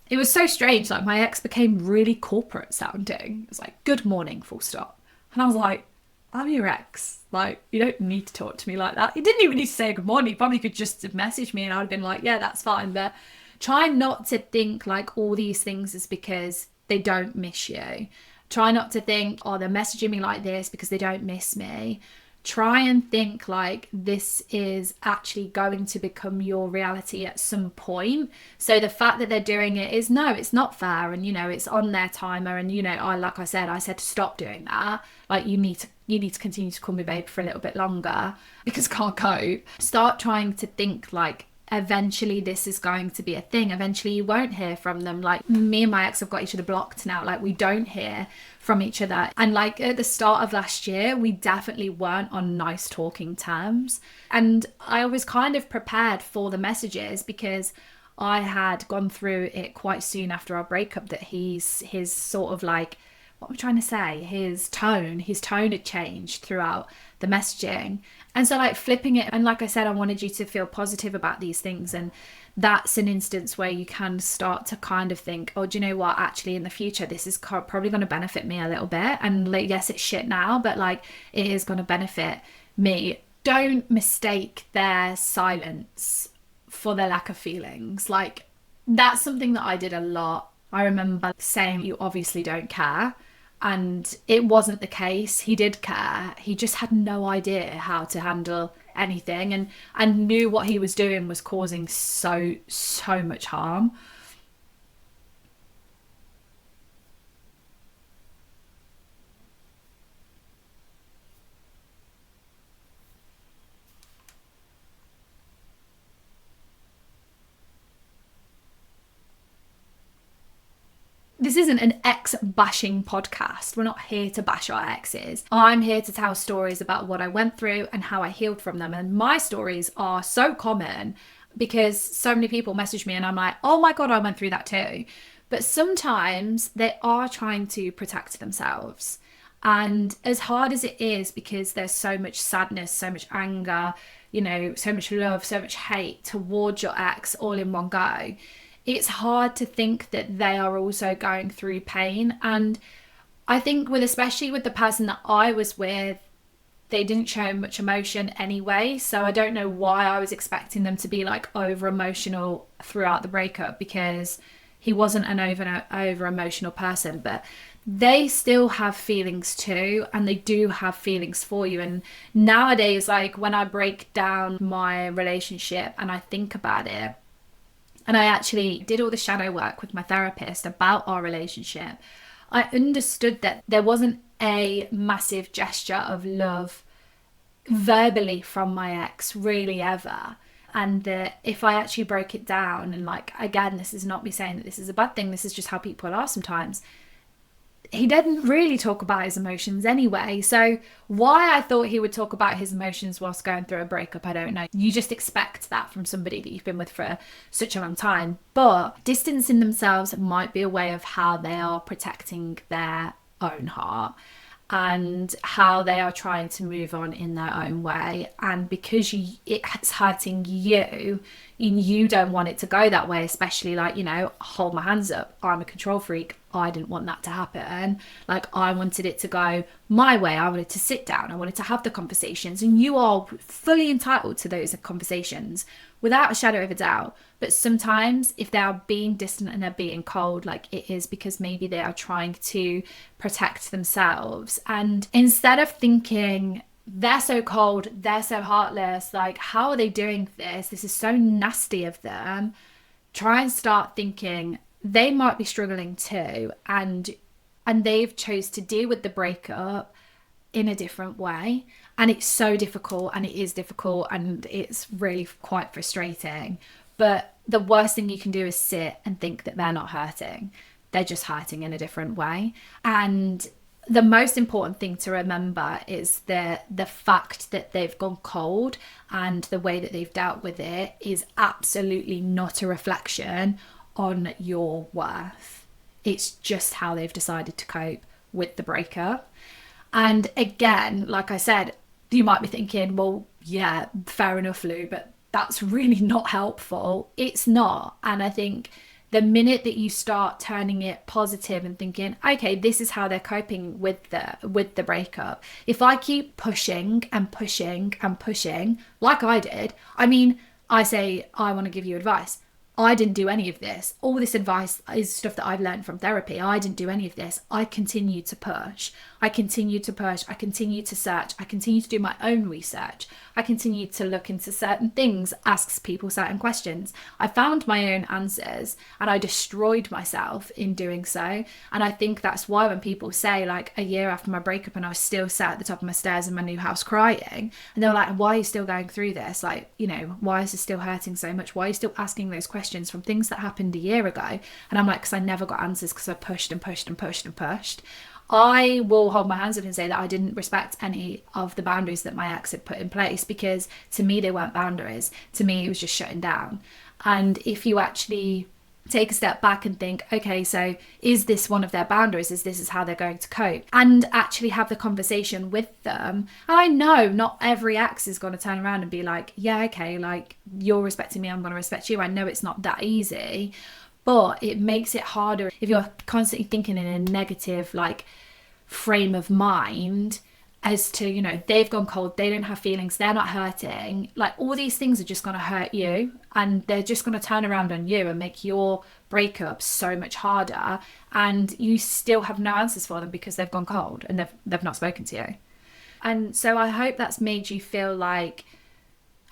it was so strange. Like, my ex became really corporate sounding. It was like, good morning, full stop. And I was like, I'm your ex. Like, you don't need to talk to me like that. He didn't even need to say good morning. He probably could just have messaged me and I'd have been like, yeah, that's fine. But try not to think like all these things is because they don't miss you. Try not to think, oh, they're messaging me like this because they don't miss me. Try and think like this is actually going to become your reality at some point. So the fact that they're doing it is, no, it's not fair. And, you know, it's on their timer. And, you know, I said to stop doing that. Like, you need to continue to call me babe for a little bit longer because I can't cope. Start trying to think like, eventually this is going to be a thing. Eventually you won't hear from them. Like, me and my ex have got each other blocked now. Like, we don't hear from each other. And like at the start of last year, we definitely weren't on nice talking terms. And I was kind of prepared for the messages because I had gone through it quite soon after our breakup, that his sort of like, what am I trying to say? His tone had changed throughout the messaging. And so like flipping it, and like I said, I wanted you to feel positive about these things. And that's an instance where you can start to kind of think, oh, do you know what? Actually, in the future, this is probably going to benefit me a little bit. And like, yes, it's shit now, but like it is going to benefit me. Don't mistake their silence for their lack of feelings. Like, that's something that I did a lot. I remember saying, you obviously don't care. And it wasn't the case. He did care. He just had no idea how to handle anything, and knew what he was doing was causing so much harm. This isn't an ex-bashing podcast. We're not here to bash our exes. I'm here to tell stories about what I went through and how I healed from them. And my stories are so common because so many people message me and I'm like, oh my God, I went through that too. But sometimes they are trying to protect themselves. And as hard as it is, because there's so much sadness, so much anger, you know, so much love, so much hate towards your ex all in one go, it's hard to think that they are also going through pain. And I think especially with the person that I was with, they didn't show much emotion anyway. So I don't know why I was expecting them to be like over emotional throughout the breakup, because he wasn't an over emotional person, but they still have feelings too, and they do have feelings for you. And nowadays, like when I break down my relationship and I think about it, and I actually did all the shadow work with my therapist about our relationship, I understood that there wasn't a massive gesture of love verbally from my ex really ever. And that if I actually broke it down, and like, again, this is not me saying that this is a bad thing, this is just how people are sometimes, he didn't really talk about his emotions anyway. So why I thought he would talk about his emotions whilst going through a breakup, I don't know. You just expect that from somebody that you've been with for such a long time. But distancing themselves might be a way of how they are protecting their own heart and how they are trying to move on in their own way. And because it's hurting you, and you don't want it to go that way, especially like, you know, hold my hands up, I'm a control freak. I didn't want that to happen. Like, I wanted it to go my way. I wanted to sit down. I wanted to have the conversations, and you are fully entitled to those conversations without a shadow of a doubt. But sometimes if they are being distant and they're being cold, like, it is because maybe they are trying to protect themselves. And instead of thinking, they're so cold, they're so heartless, like, how are they doing this? This is so nasty of them. Try and start thinking, they might be struggling too, and they've chose to deal with the breakup in a different way. And it's so difficult, and it is difficult, and it's really quite frustrating. But the worst thing you can do is sit and think that they're not hurting. They're just hurting in a different way. And the most important thing to remember is that the fact that they've gone cold and the way that they've dealt with it is absolutely not a reflection on your worth. It's just how they've decided to cope with the breakup. And again, like I said, you might be thinking, well, yeah, fair enough, Lou, but that's really not helpful. It's not. And I think the minute that you start turning it positive and thinking, okay, this is how they're coping with the breakup. If I keep pushing and pushing and pushing, like I did, I mean, I say, I want to give you advice. I didn't do any of this. All this advice is stuff that I've learned from therapy. I didn't do any of this. I continued to push. I continued to push. I continued to search. I continued to do my own research. I continued to look into certain things, ask people certain questions. I found my own answers, and I destroyed myself in doing so. And I think that's why when people say, like, a year after my breakup and I was still sat at the top of my stairs in my new house crying, and they're like, why are you still going through this? Like, you know, why is it still hurting so much? Why are you still asking those questions from things that happened a year ago? And I'm like, because I never got answers, because I pushed and pushed and pushed and pushed. I will hold my hands up and say that I didn't respect any of the boundaries that my ex had put in place, because to me they weren't boundaries. To me it was just shutting down. And if you actually take a step back and think, okay, so is this one of their boundaries? Is this how they're going to cope? And actually have the conversation with them. And I know not every ex is going to turn around and be like, yeah, okay, like, you're respecting me, I'm going to respect you. I know it's not that easy, but it makes it harder if you're constantly thinking in a negative, like, frame of mind as to, you know, they've gone cold, they don't have feelings, they're not hurting. Like, all these things are just going to hurt you, and they're just going to turn around on you and make your breakup so much harder, and you still have no answers for them because they've gone cold and they've not spoken to you. And so I hope that's made you feel like,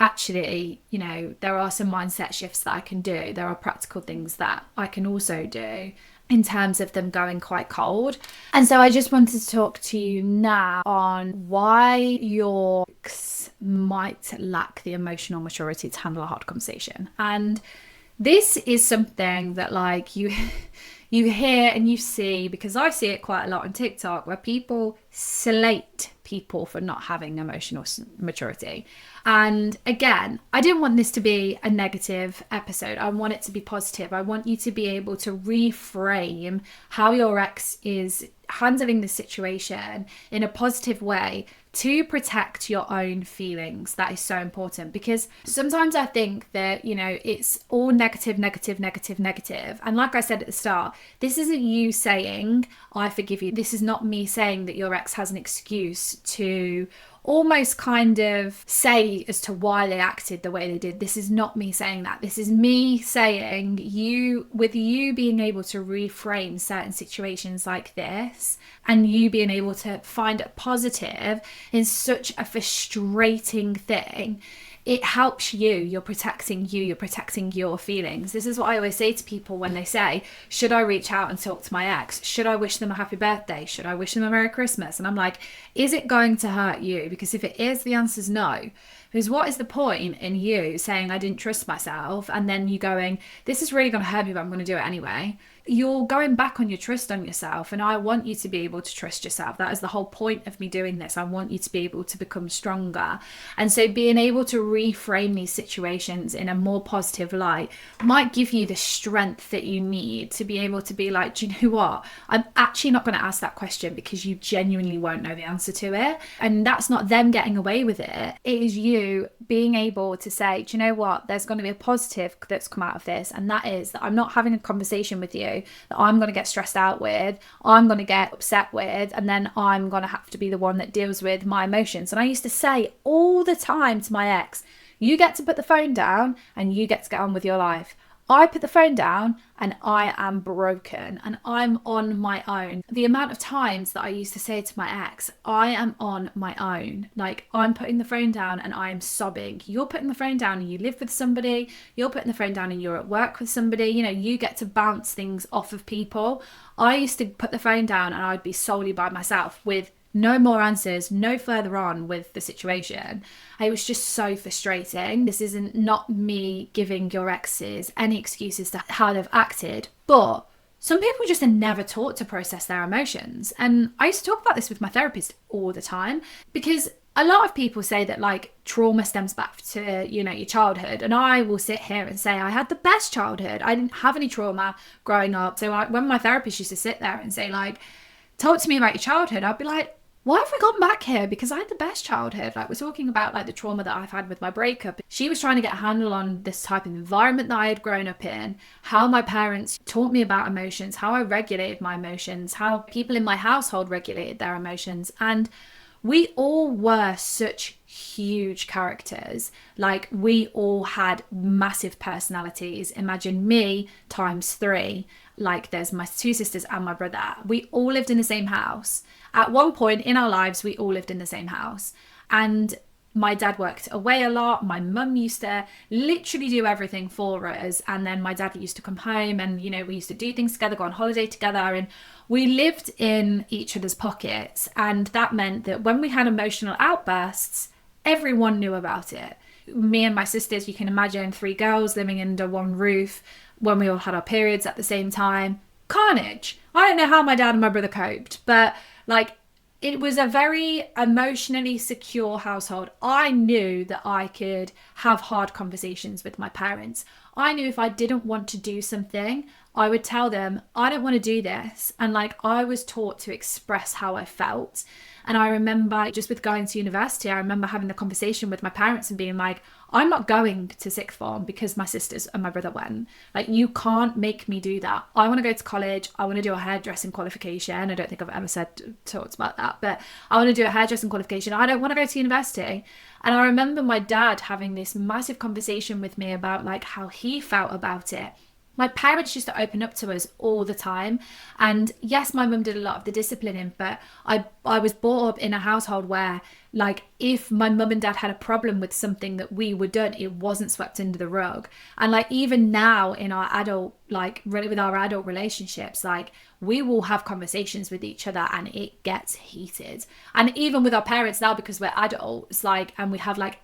actually, you know, there are some mindset shifts that I can do. There are practical things that I can also do in terms of them going quite cold. And so I just wanted to talk to you now on why your ex might lack the emotional maturity to handle a hard conversation. And this is something that, like, you hear and you see, because I see it quite a lot on TikTok, where people slate people for not having emotional maturity. And again, I didn't want this to be a negative episode. I want it to be positive. I want you to be able to reframe how your ex is handling the situation in a positive way to protect your own feelings. That is so important, because sometimes I think that, you know, it's all negative, negative, negative, negative. And like I said at the start, this isn't you saying, I forgive you. This is not me saying that your ex has an excuse to, almost kind of say as to why they acted the way they did. This is not me saying that. This is me saying with you being able to reframe certain situations like this, and you being able to find a positive in such a frustrating thing, it helps you. You're protecting your feelings. This is what I always say to people when they say, should I reach out and talk to my ex? Should I wish them a happy birthday? Should I wish them a Merry Christmas? And I'm like, is it going to hurt you? Because if it is, the answer is no. Because what is the point in you saying I didn't trust myself and then you going, this is really going to hurt me, but I'm going to do it anyway? You're going back on your trust on yourself, and I want you to be able to trust yourself. That is the whole point of me doing this. I want you to be able to become stronger. And so being able to reframe these situations in a more positive light might give you the strength that you need to be able to be like, do you know what? I'm actually not going to ask that question because you genuinely won't know the answer to it. And that's not them getting away with it. It is you being able to say, do you know what? There's going to be a positive that's come out of this. And that is that I'm not having a conversation with you that I'm going to get stressed out with, I'm going to get upset with, and then I'm going to have to be the one that deals with my emotions. And I used to say all the time to my ex, you get to put the phone down and you get to get on with your life. I put the phone down and I am broken and I'm on my own. The amount of times that I used to say to my ex, I am on my own. Like, I'm putting the phone down and I am sobbing. You're putting the phone down and you live with somebody. You're putting the phone down and you're at work with somebody. You know, you get to bounce things off of people. I used to put the phone down and I'd be solely by myself with no more answers, no further on with the situation. It was just so frustrating. This isn't not me giving your exes any excuses to how they've acted, but some people just are never taught to process their emotions. And I used to talk about this with my therapist all the time, because a lot of people say that like trauma stems back to, you know, your childhood. And I will sit here and say, I had the best childhood. I didn't have any trauma growing up. So when my therapist used to sit there and say like, talk to me about your childhood, I'd be like, why have we gone back here? Because I had the best childhood. Like, we're talking about like the trauma that I've had with my breakup. She was trying to get a handle on this type of environment that I had grown up in, how my parents taught me about emotions, how I regulated my emotions, how people in my household regulated their emotions. And we all were such huge characters. Like, we all had massive personalities. Imagine me times 3. Like, there's my 2 sisters and my brother. We all lived in the same house. At one point in our lives, we all lived in the same house. And my dad worked away a lot. My mum used to literally do everything for us. And then my dad used to come home and, you know, we used to do things together, go on holiday together. And we lived in each other's pockets. And that meant that when we had emotional outbursts, everyone knew about it. Me and my sisters, you can imagine 3 girls living under one roof when we all had our periods at the same time. Carnage. I don't know how my dad and my brother coped, but like, it was a very emotionally secure household. I knew that I could have hard conversations with my parents. I knew if I didn't want to do something, I would tell them, I don't want to do this. And like, I was taught to express how I felt. And I remember just with going to university, I remember having the conversation with my parents and being like, I'm not going to sixth form because my sisters and my brother went. Like, you can't make me do that. I want to go to college. I want to do a hairdressing qualification. I don't think I've ever talked about that, but I want to do a hairdressing qualification. I don't want to go to university. And I remember my dad having this massive conversation with me about like how he felt about it. My parents used to open up to us all the time. And yes, my mum did a lot of the disciplining, but I was brought up in a household where, like, if my mum and dad had a problem with something that we were done, it wasn't swept under the rug. And like, even now in our adult, like really with our adult relationships, like, we will have conversations with each other and it gets heated. And even with our parents now, because we're adults, like, and we have like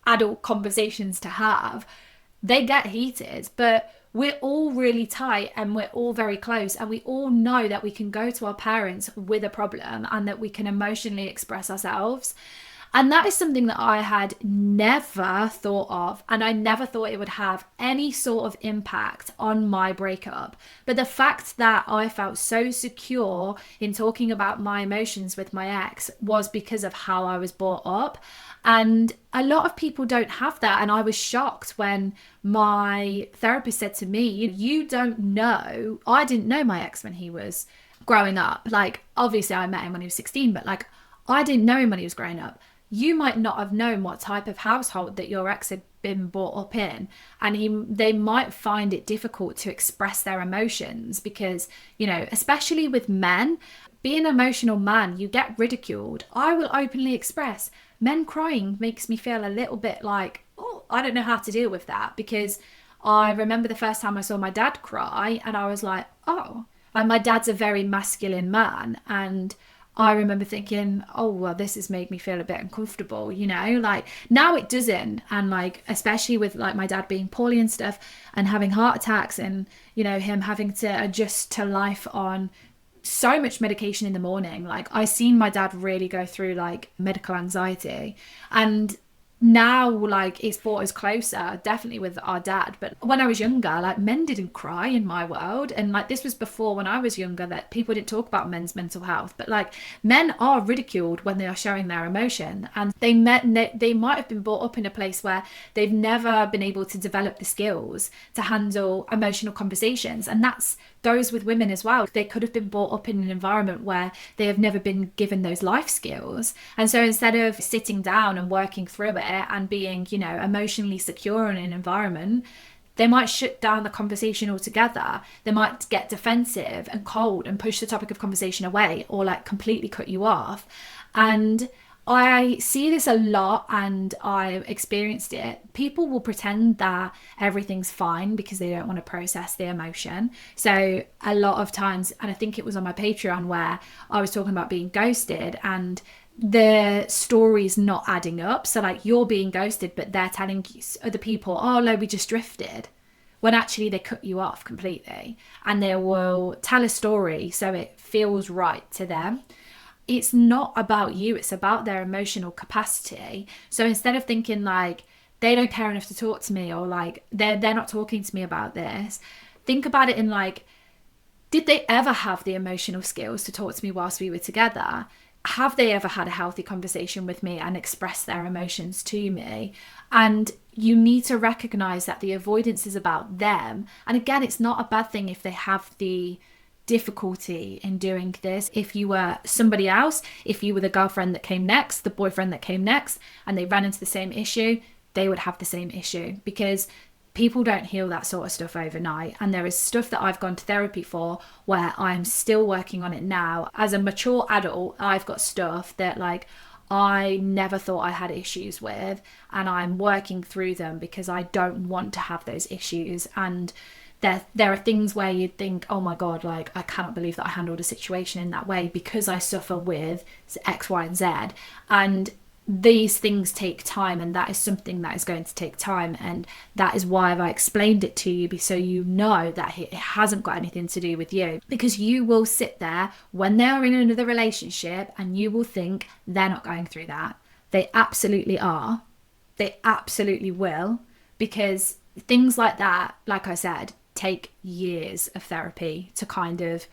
adult conversations to have, they get heated, but we're all really tight and we're all very close, and we all know that we can go to our parents with a problem and that we can emotionally express ourselves. And that is something that I had never thought of, and I never thought it would have any sort of impact on my breakup. But the fact that I felt so secure in talking about my emotions with my ex was because of how I was brought up. And a lot of people don't have that. And I was shocked when my therapist said to me, you don't know, I didn't know my ex when he was growing up. Like, obviously I met him when he was 16, but like, I didn't know him when he was growing up. you might not have known what type of household that your ex had been brought up in, and they might find it difficult to express their emotions because, you know, especially with men, being an emotional man, you get ridiculed. I will openly express men crying makes me feel a little bit like, oh, I don't know how to deal with that, because I remember the first time I saw my dad cry and I was like, oh, like my dad's a very masculine man, and I remember thinking, oh, well, this has made me feel a bit uncomfortable, you know, like now it doesn't. And like, especially with like my dad being poorly and stuff and having heart attacks and, you know, him having to adjust to life on so much medication in the morning. Like I seen my dad really go through like medical anxiety, and now like it's brought us closer, definitely with our dad. But when I was younger, like men didn't cry in my world, and like this was before, when I was younger, that people didn't talk about men's mental health. But like men are ridiculed when they are showing their emotion, and they might have been brought up in a place where they've never been able to develop the skills to handle emotional conversations. And that's goes with women as well. They could have been brought up in an environment where they have never been given those life skills. And so instead of sitting down and working through it and being, you know, emotionally secure in an environment, they might shut down the conversation altogether. They might get defensive and cold and push the topic of conversation away, or like completely cut you off. And I see this a lot, and I experienced it. People will pretend that everything's fine because they don't want to process the emotion. So a lot of times, and I think it was on my Patreon where I was talking about being ghosted and the story's not adding up. So like you're being ghosted, but they're telling other people, oh no, we just drifted, when actually they cut you off completely. And they will tell a story so it feels right to them. It's not about you, it's about their emotional capacity. So instead of thinking like they don't care enough to talk to me, or like they're not talking to me about this, think about it in like, did they ever have the emotional skills to talk to me whilst we were together? Have they ever had a healthy conversation with me and expressed their emotions to me? And you need to recognize that the avoidance is about them. And again, it's not a bad thing if they have the difficulty in doing this. If you were somebody else, if you were the girlfriend that came next, the boyfriend that came next, and they ran into the same issue, they would have the same issue, because people don't heal that sort of stuff overnight. And there is stuff that I've gone to therapy for where I'm still working on it now. As a mature adult, I've got stuff that like I never thought I had issues with, and I'm working through them because I don't want to have those issues. And there are things where you'd think, oh my God, like I cannot believe that I handled a situation in that way because I suffer with X, Y, and Z. And these things take time, and that is something that is going to take time. And that is why I explained it to you, so you know that it hasn't got anything to do with you. Because you will sit there when they're in another relationship and you will think they're not going through that. They absolutely are. They absolutely will. Because things like that, like I said, take years of therapy to kind of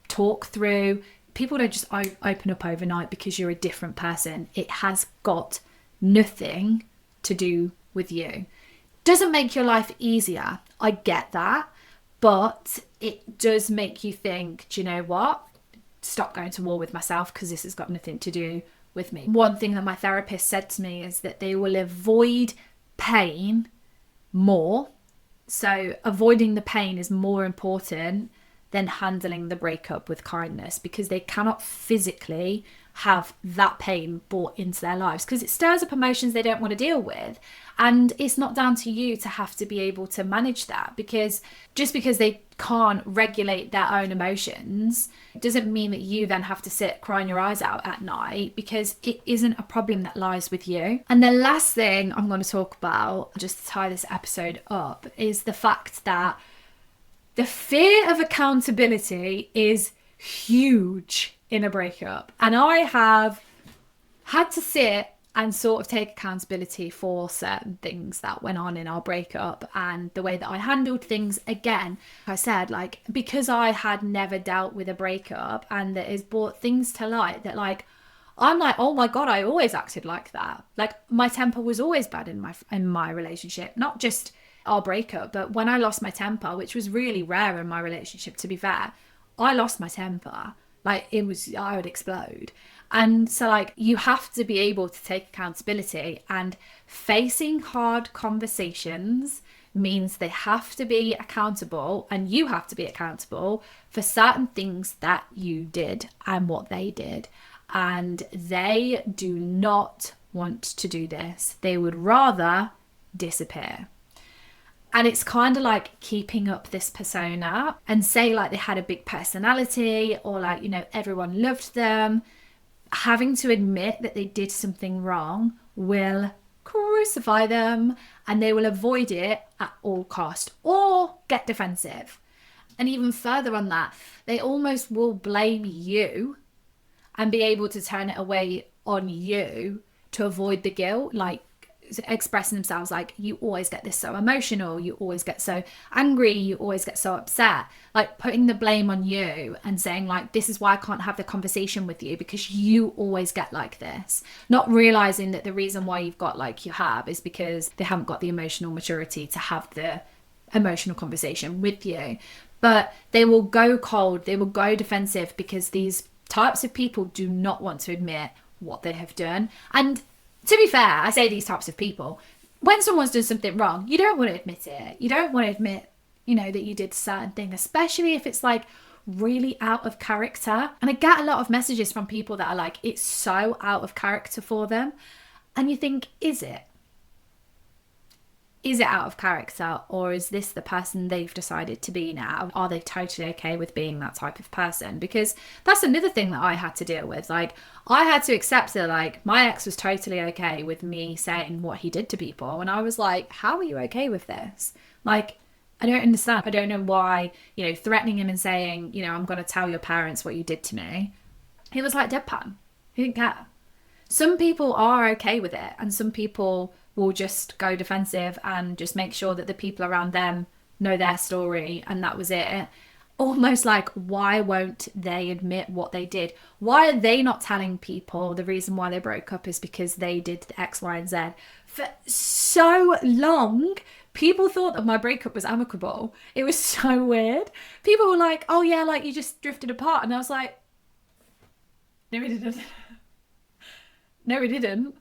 talk through. People don't just open up overnight because you're a different person. It has got nothing to do with you. Doesn't make your life easier, I get that, but it does make you think, do you know what? Stop going to war with myself because this has got nothing to do with me. One thing that my therapist said to me is that they will avoid pain more. So avoiding the pain is more important than handling the breakup with kindness, because they cannot physically have that pain brought into their lives because it stirs up emotions they don't want to deal with. And it's not down to you to have to be able to manage that, because just because they can't regulate their own emotions doesn't mean that you then have to sit crying your eyes out at night, because it isn't a problem that lies with you. And the last thing I'm going to talk about, just to tie this episode up, is the fact that the fear of accountability is huge in a breakup. And I have had to sit and sort of take accountability for certain things that went on in our breakup and the way that I handled things. Again, like I said, like, because I had never dealt with a breakup, and that has brought things to light that like, I'm like, oh my God, I always acted like that. Like my temper was always bad in my relationship, not just our breakup, but when I lost my temper, which was really rare in my relationship, to be fair, I lost my temper. Like I would explode. And so like you have to be able to take accountability, and facing hard conversations means they have to be accountable, and you have to be accountable for certain things that you did and what they did. And they do not want to do this. They would rather disappear. And it's kind of like keeping up this persona and say like they had a big personality, or like, you know, everyone loved them. Having to admit that they did something wrong will crucify them, and they will avoid it at all cost or get defensive. And even further on that, they almost will blame you and be able to turn it away on you to avoid the guilt, like expressing themselves like, you always get this so emotional, you always get so angry, you always get so upset, like putting the blame on you and saying like, this is why I can't have the conversation with you because you always get like this, not realizing that the reason why you've got like you have is because they haven't got the emotional maturity to have the emotional conversation with you. But they will go cold, they will go defensive, because these types of people do not want to admit what they have done. And to be fair, I say these types of people, when someone's done something wrong, you don't want to admit it. You don't want to admit, you know, that you did a certain thing, especially if it's like really out of character. And I get a lot of messages from people that are like, it's so out of character for them. And you think, is it? Is it out of character, or is this the person they've decided to be now? Are they totally okay with being that type of person? Because that's another thing that I had to deal with. Like, I had to accept that, like, my ex was totally okay with me saying what he did to people. And I was like, how are you okay with this? Like, I don't understand. I don't know why, you know, threatening him and saying, you know, I'm going to tell your parents what you did to me. He was like deadpan. He didn't care. Some people are okay with it, and some people will just go defensive and just make sure that the people around them know their story, and that was it. Almost like, why won't they admit what they did? Why are they not telling people the reason why they broke up is because they did X, Y, and Z? For so long, people thought that my breakup was amicable. It was so weird. People were like, oh yeah, like you just drifted apart. And I was like, no, we didn't. No, we didn't.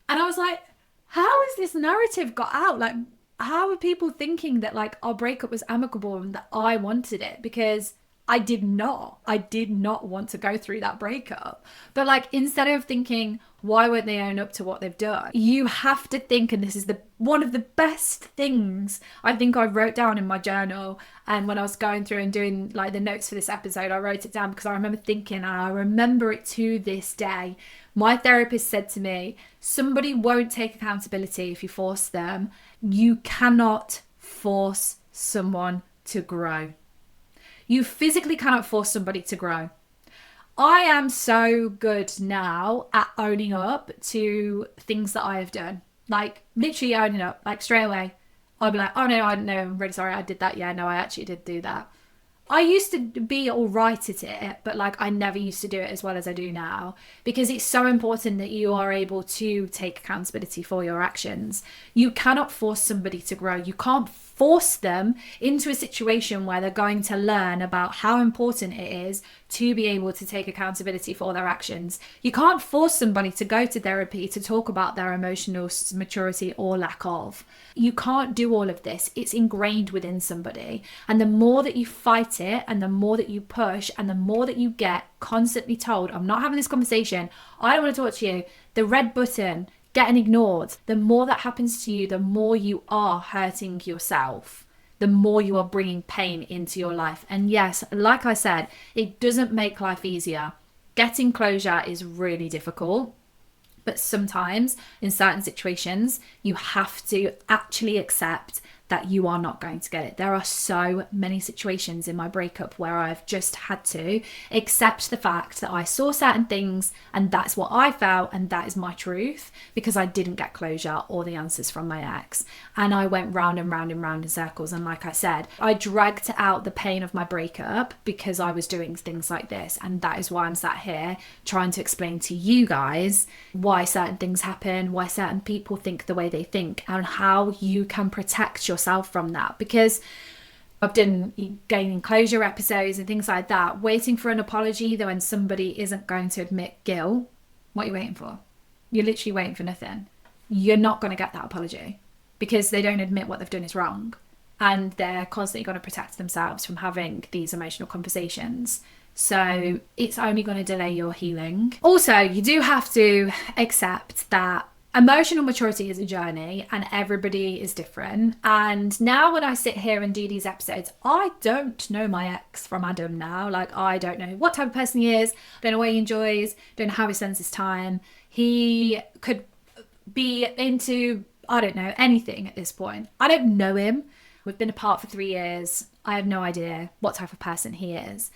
And I was like, how has this narrative got out? Like, how are people thinking that like our breakup was amicable and that I wanted it? Because I did not want to go through that breakup. But like, instead of thinking, why won't they own up to what they've done? You have to think, and this is one of the best things I think I wrote down in my journal. And when I was going through and doing like the notes for this episode, I wrote it down because I remember thinking, and I remember it to this day. My therapist said to me, somebody won't take accountability if you force them. You cannot force someone to grow. You physically cannot force somebody to grow. I am so good now at owning up to things that I have done. Like, literally owning up, like straight away. I'll be like, oh no, I don't know, I'm really sorry, I did that. Yeah, no, I actually did do that. I used to be all right at it, but like I never used to do it as well as I do now, because it's so important that you are able to take accountability for your actions. You cannot force somebody to grow. You can't force them into a situation where they're going to learn about how important it is to be able to take accountability for their actions. You can't force somebody to go to therapy to talk about their emotional maturity or lack of. You can't do all of this. It's ingrained within somebody. And the more that you fight it, and the more that you push, and the more that you get constantly told, I'm not having this conversation, I don't want to talk to you, the red button, getting ignored, the more that happens to you, the more you are hurting yourself, the more you are bringing pain into your life. And yes, like I said, it doesn't make life easier. Getting closure is really difficult, but sometimes in certain situations, you have to actually accept that you are not going to get it. There are so many situations in my breakup where I've just had to accept the fact that I saw certain things and that's what I felt and that is my truth, because I didn't get closure or the answers from my ex. And I went round and round and round in circles. And like I said, I dragged out the pain of my breakup because I was doing things like this. And that is why I'm sat here trying to explain to you guys why certain things happen, why certain people think the way they think, and how you can protect yourself from that. Because I've done gaining closure episodes and things like that. Waiting for an apology, though, when somebody isn't going to admit guilt, what are you waiting for? You're literally waiting for nothing. You're not going to get that apology because they don't admit what they've done is wrong. And they're constantly going to protect themselves from having these emotional conversations. So it's only going to delay your healing. Also, you do have to accept that emotional maturity is a journey and everybody is different. And now when I sit here and do these episodes, I don't know my ex from Adam now. Like, I don't know what type of person he is, don't know what he enjoys, don't know how he spends his time. He could be into, I don't know, anything at this point. I don't know him. We've been apart for 3 years. I have no idea what type of person he is.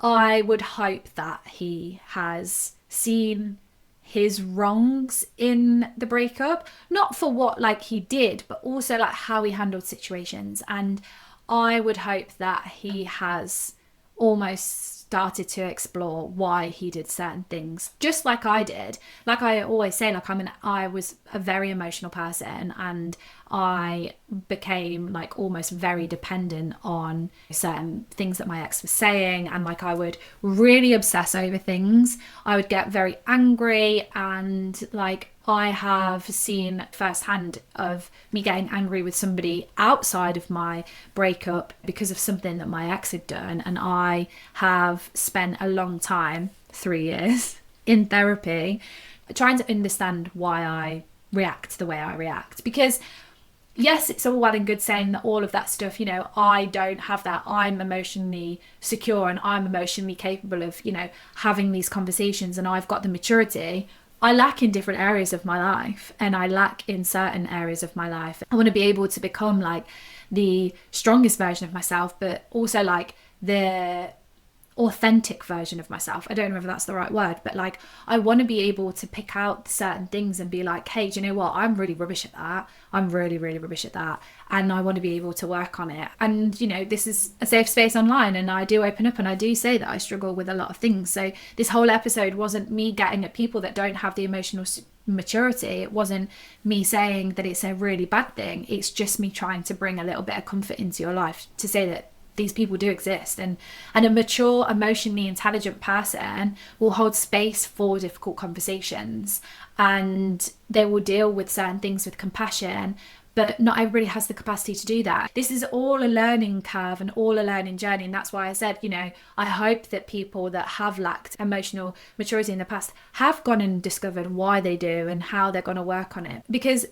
I would hope that he has seen his wrongs in the breakup, not for what like he did, but also like how he handled situations. And I would hope that he has almost started to explore why he did certain things, just like I did. Like I always say, like I was a very emotional person, and I became like almost very dependent on certain things that my ex was saying, and like I would really obsess over things. I would get very angry, and like I have seen firsthand of me getting angry with somebody outside of my breakup because of something that my ex had done. And I have spent a long time, 3 years, in therapy, trying to understand why I react the way I react. Because yes, it's all well and good saying that all of that stuff, you know, I don't have that. I'm emotionally secure and I'm emotionally capable of, you know, having these conversations, and I've got the maturity. I lack in different areas of my life, and I lack in certain areas of my life. I want to be able to become like the strongest version of myself, but also like the authentic version of myself. I don't know if that's the right word, but like I want to be able to pick out certain things and be like, hey, do you know what? I'm really rubbish at that. I'm really, really rubbish at that. And I want to be able to work on it. And, you know, this is a safe space online, and I do open up and I do say that I struggle with a lot of things. So this whole episode wasn't me getting at people that don't have the emotional maturity. It wasn't me saying that it's a really bad thing. It's just me trying to bring a little bit of comfort into your life to say that these people do exist, and a mature, emotionally intelligent person will hold space for difficult conversations, and they will deal with certain things with compassion. But not everybody has the capacity to do that. This is all a learning curve and all a learning journey. And that's why I said, you know, I hope that people that have lacked emotional maturity in the past have gone and discovered why they do and how they're going to work on it. Because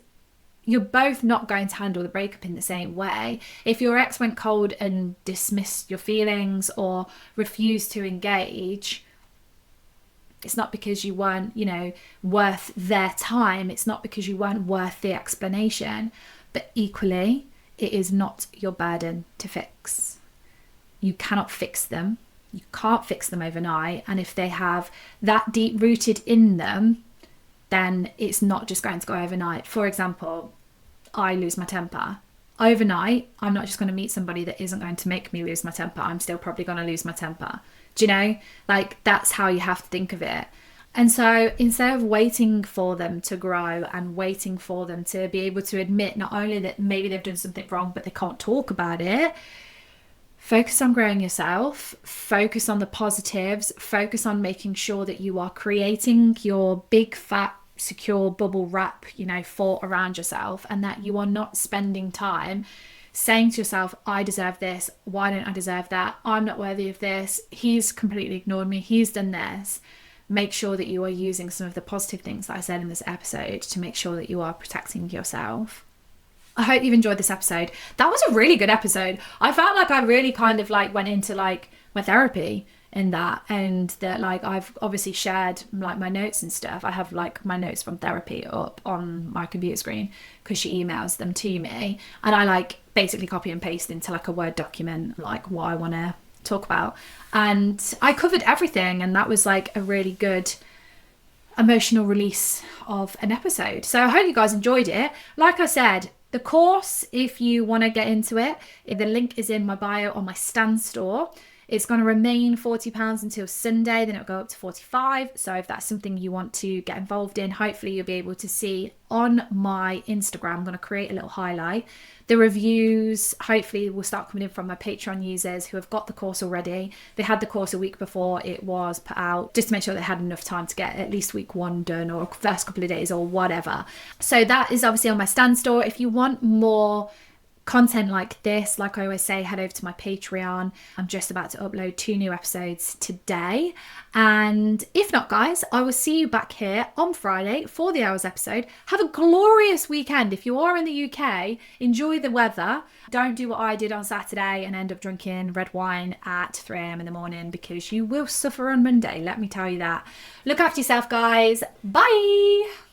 you're both not going to handle the breakup in the same way. If your ex went cold and dismissed your feelings or refused to engage, it's not because you weren't, you know, worth their time. It's not because you weren't worth the explanation. But equally, it is not your burden to fix. You cannot fix them. You can't fix them overnight. And if they have that deep rooted in them, then it's not just going to go overnight. For example, I lose my temper. Overnight, I'm not just going to meet somebody that isn't going to make me lose my temper. I'm still probably going to lose my temper. Do you know? Like, that's how you have to think of it. And so instead of waiting for them to grow and waiting for them to be able to admit not only that maybe they've done something wrong, but they can't talk about it, focus on growing yourself, focus on the positives, focus on making sure that you are creating your big, fat, secure bubble wrap, you know, fort around yourself, and that you are not spending time saying to yourself, I deserve this, why don't I deserve that, I'm not worthy of this, he's completely ignored me, he's done this. Make sure that you are using some of the positive things that I said in this episode to make sure that you are protecting yourself. I hope you've enjoyed this episode. That was a really good episode. I felt like I really kind of like went into like my therapy in that, and that like I've obviously shared like my notes and stuff. I have like my notes from therapy up on my computer screen because she emails them to me, and I like basically copy and paste into like a Word document like what I want to talk about, and I covered everything, and that was like a really good emotional release of an episode. So I hope you guys enjoyed it. Like I said, the course, if you want to get into it, the link is in my bio on my Stan store. It's going to remain £40 until Sunday, then it'll go up to 45. So if that's something you want to get involved in, hopefully you'll be able to see on my Instagram. I'm going to create a little highlight. The reviews hopefully will start coming in from my Patreon users who have got the course already. They had the course a week before it was put out, just to make sure they had enough time to get at least week 1 done, or first couple of days, or whatever. So that is obviously on my Stand store. If you want more content like this, like I always say, head over to my Patreon. I'm just about to upload 2 new episodes today. And if not, guys, I will see you back here on Friday for the Hours episode. Have a glorious weekend. If you are in the UK, enjoy the weather. Don't do what I did on Saturday and end up drinking red wine at 3 a.m. in the morning, because you will suffer on Monday, let me tell you that. Look after yourself, guys. Bye.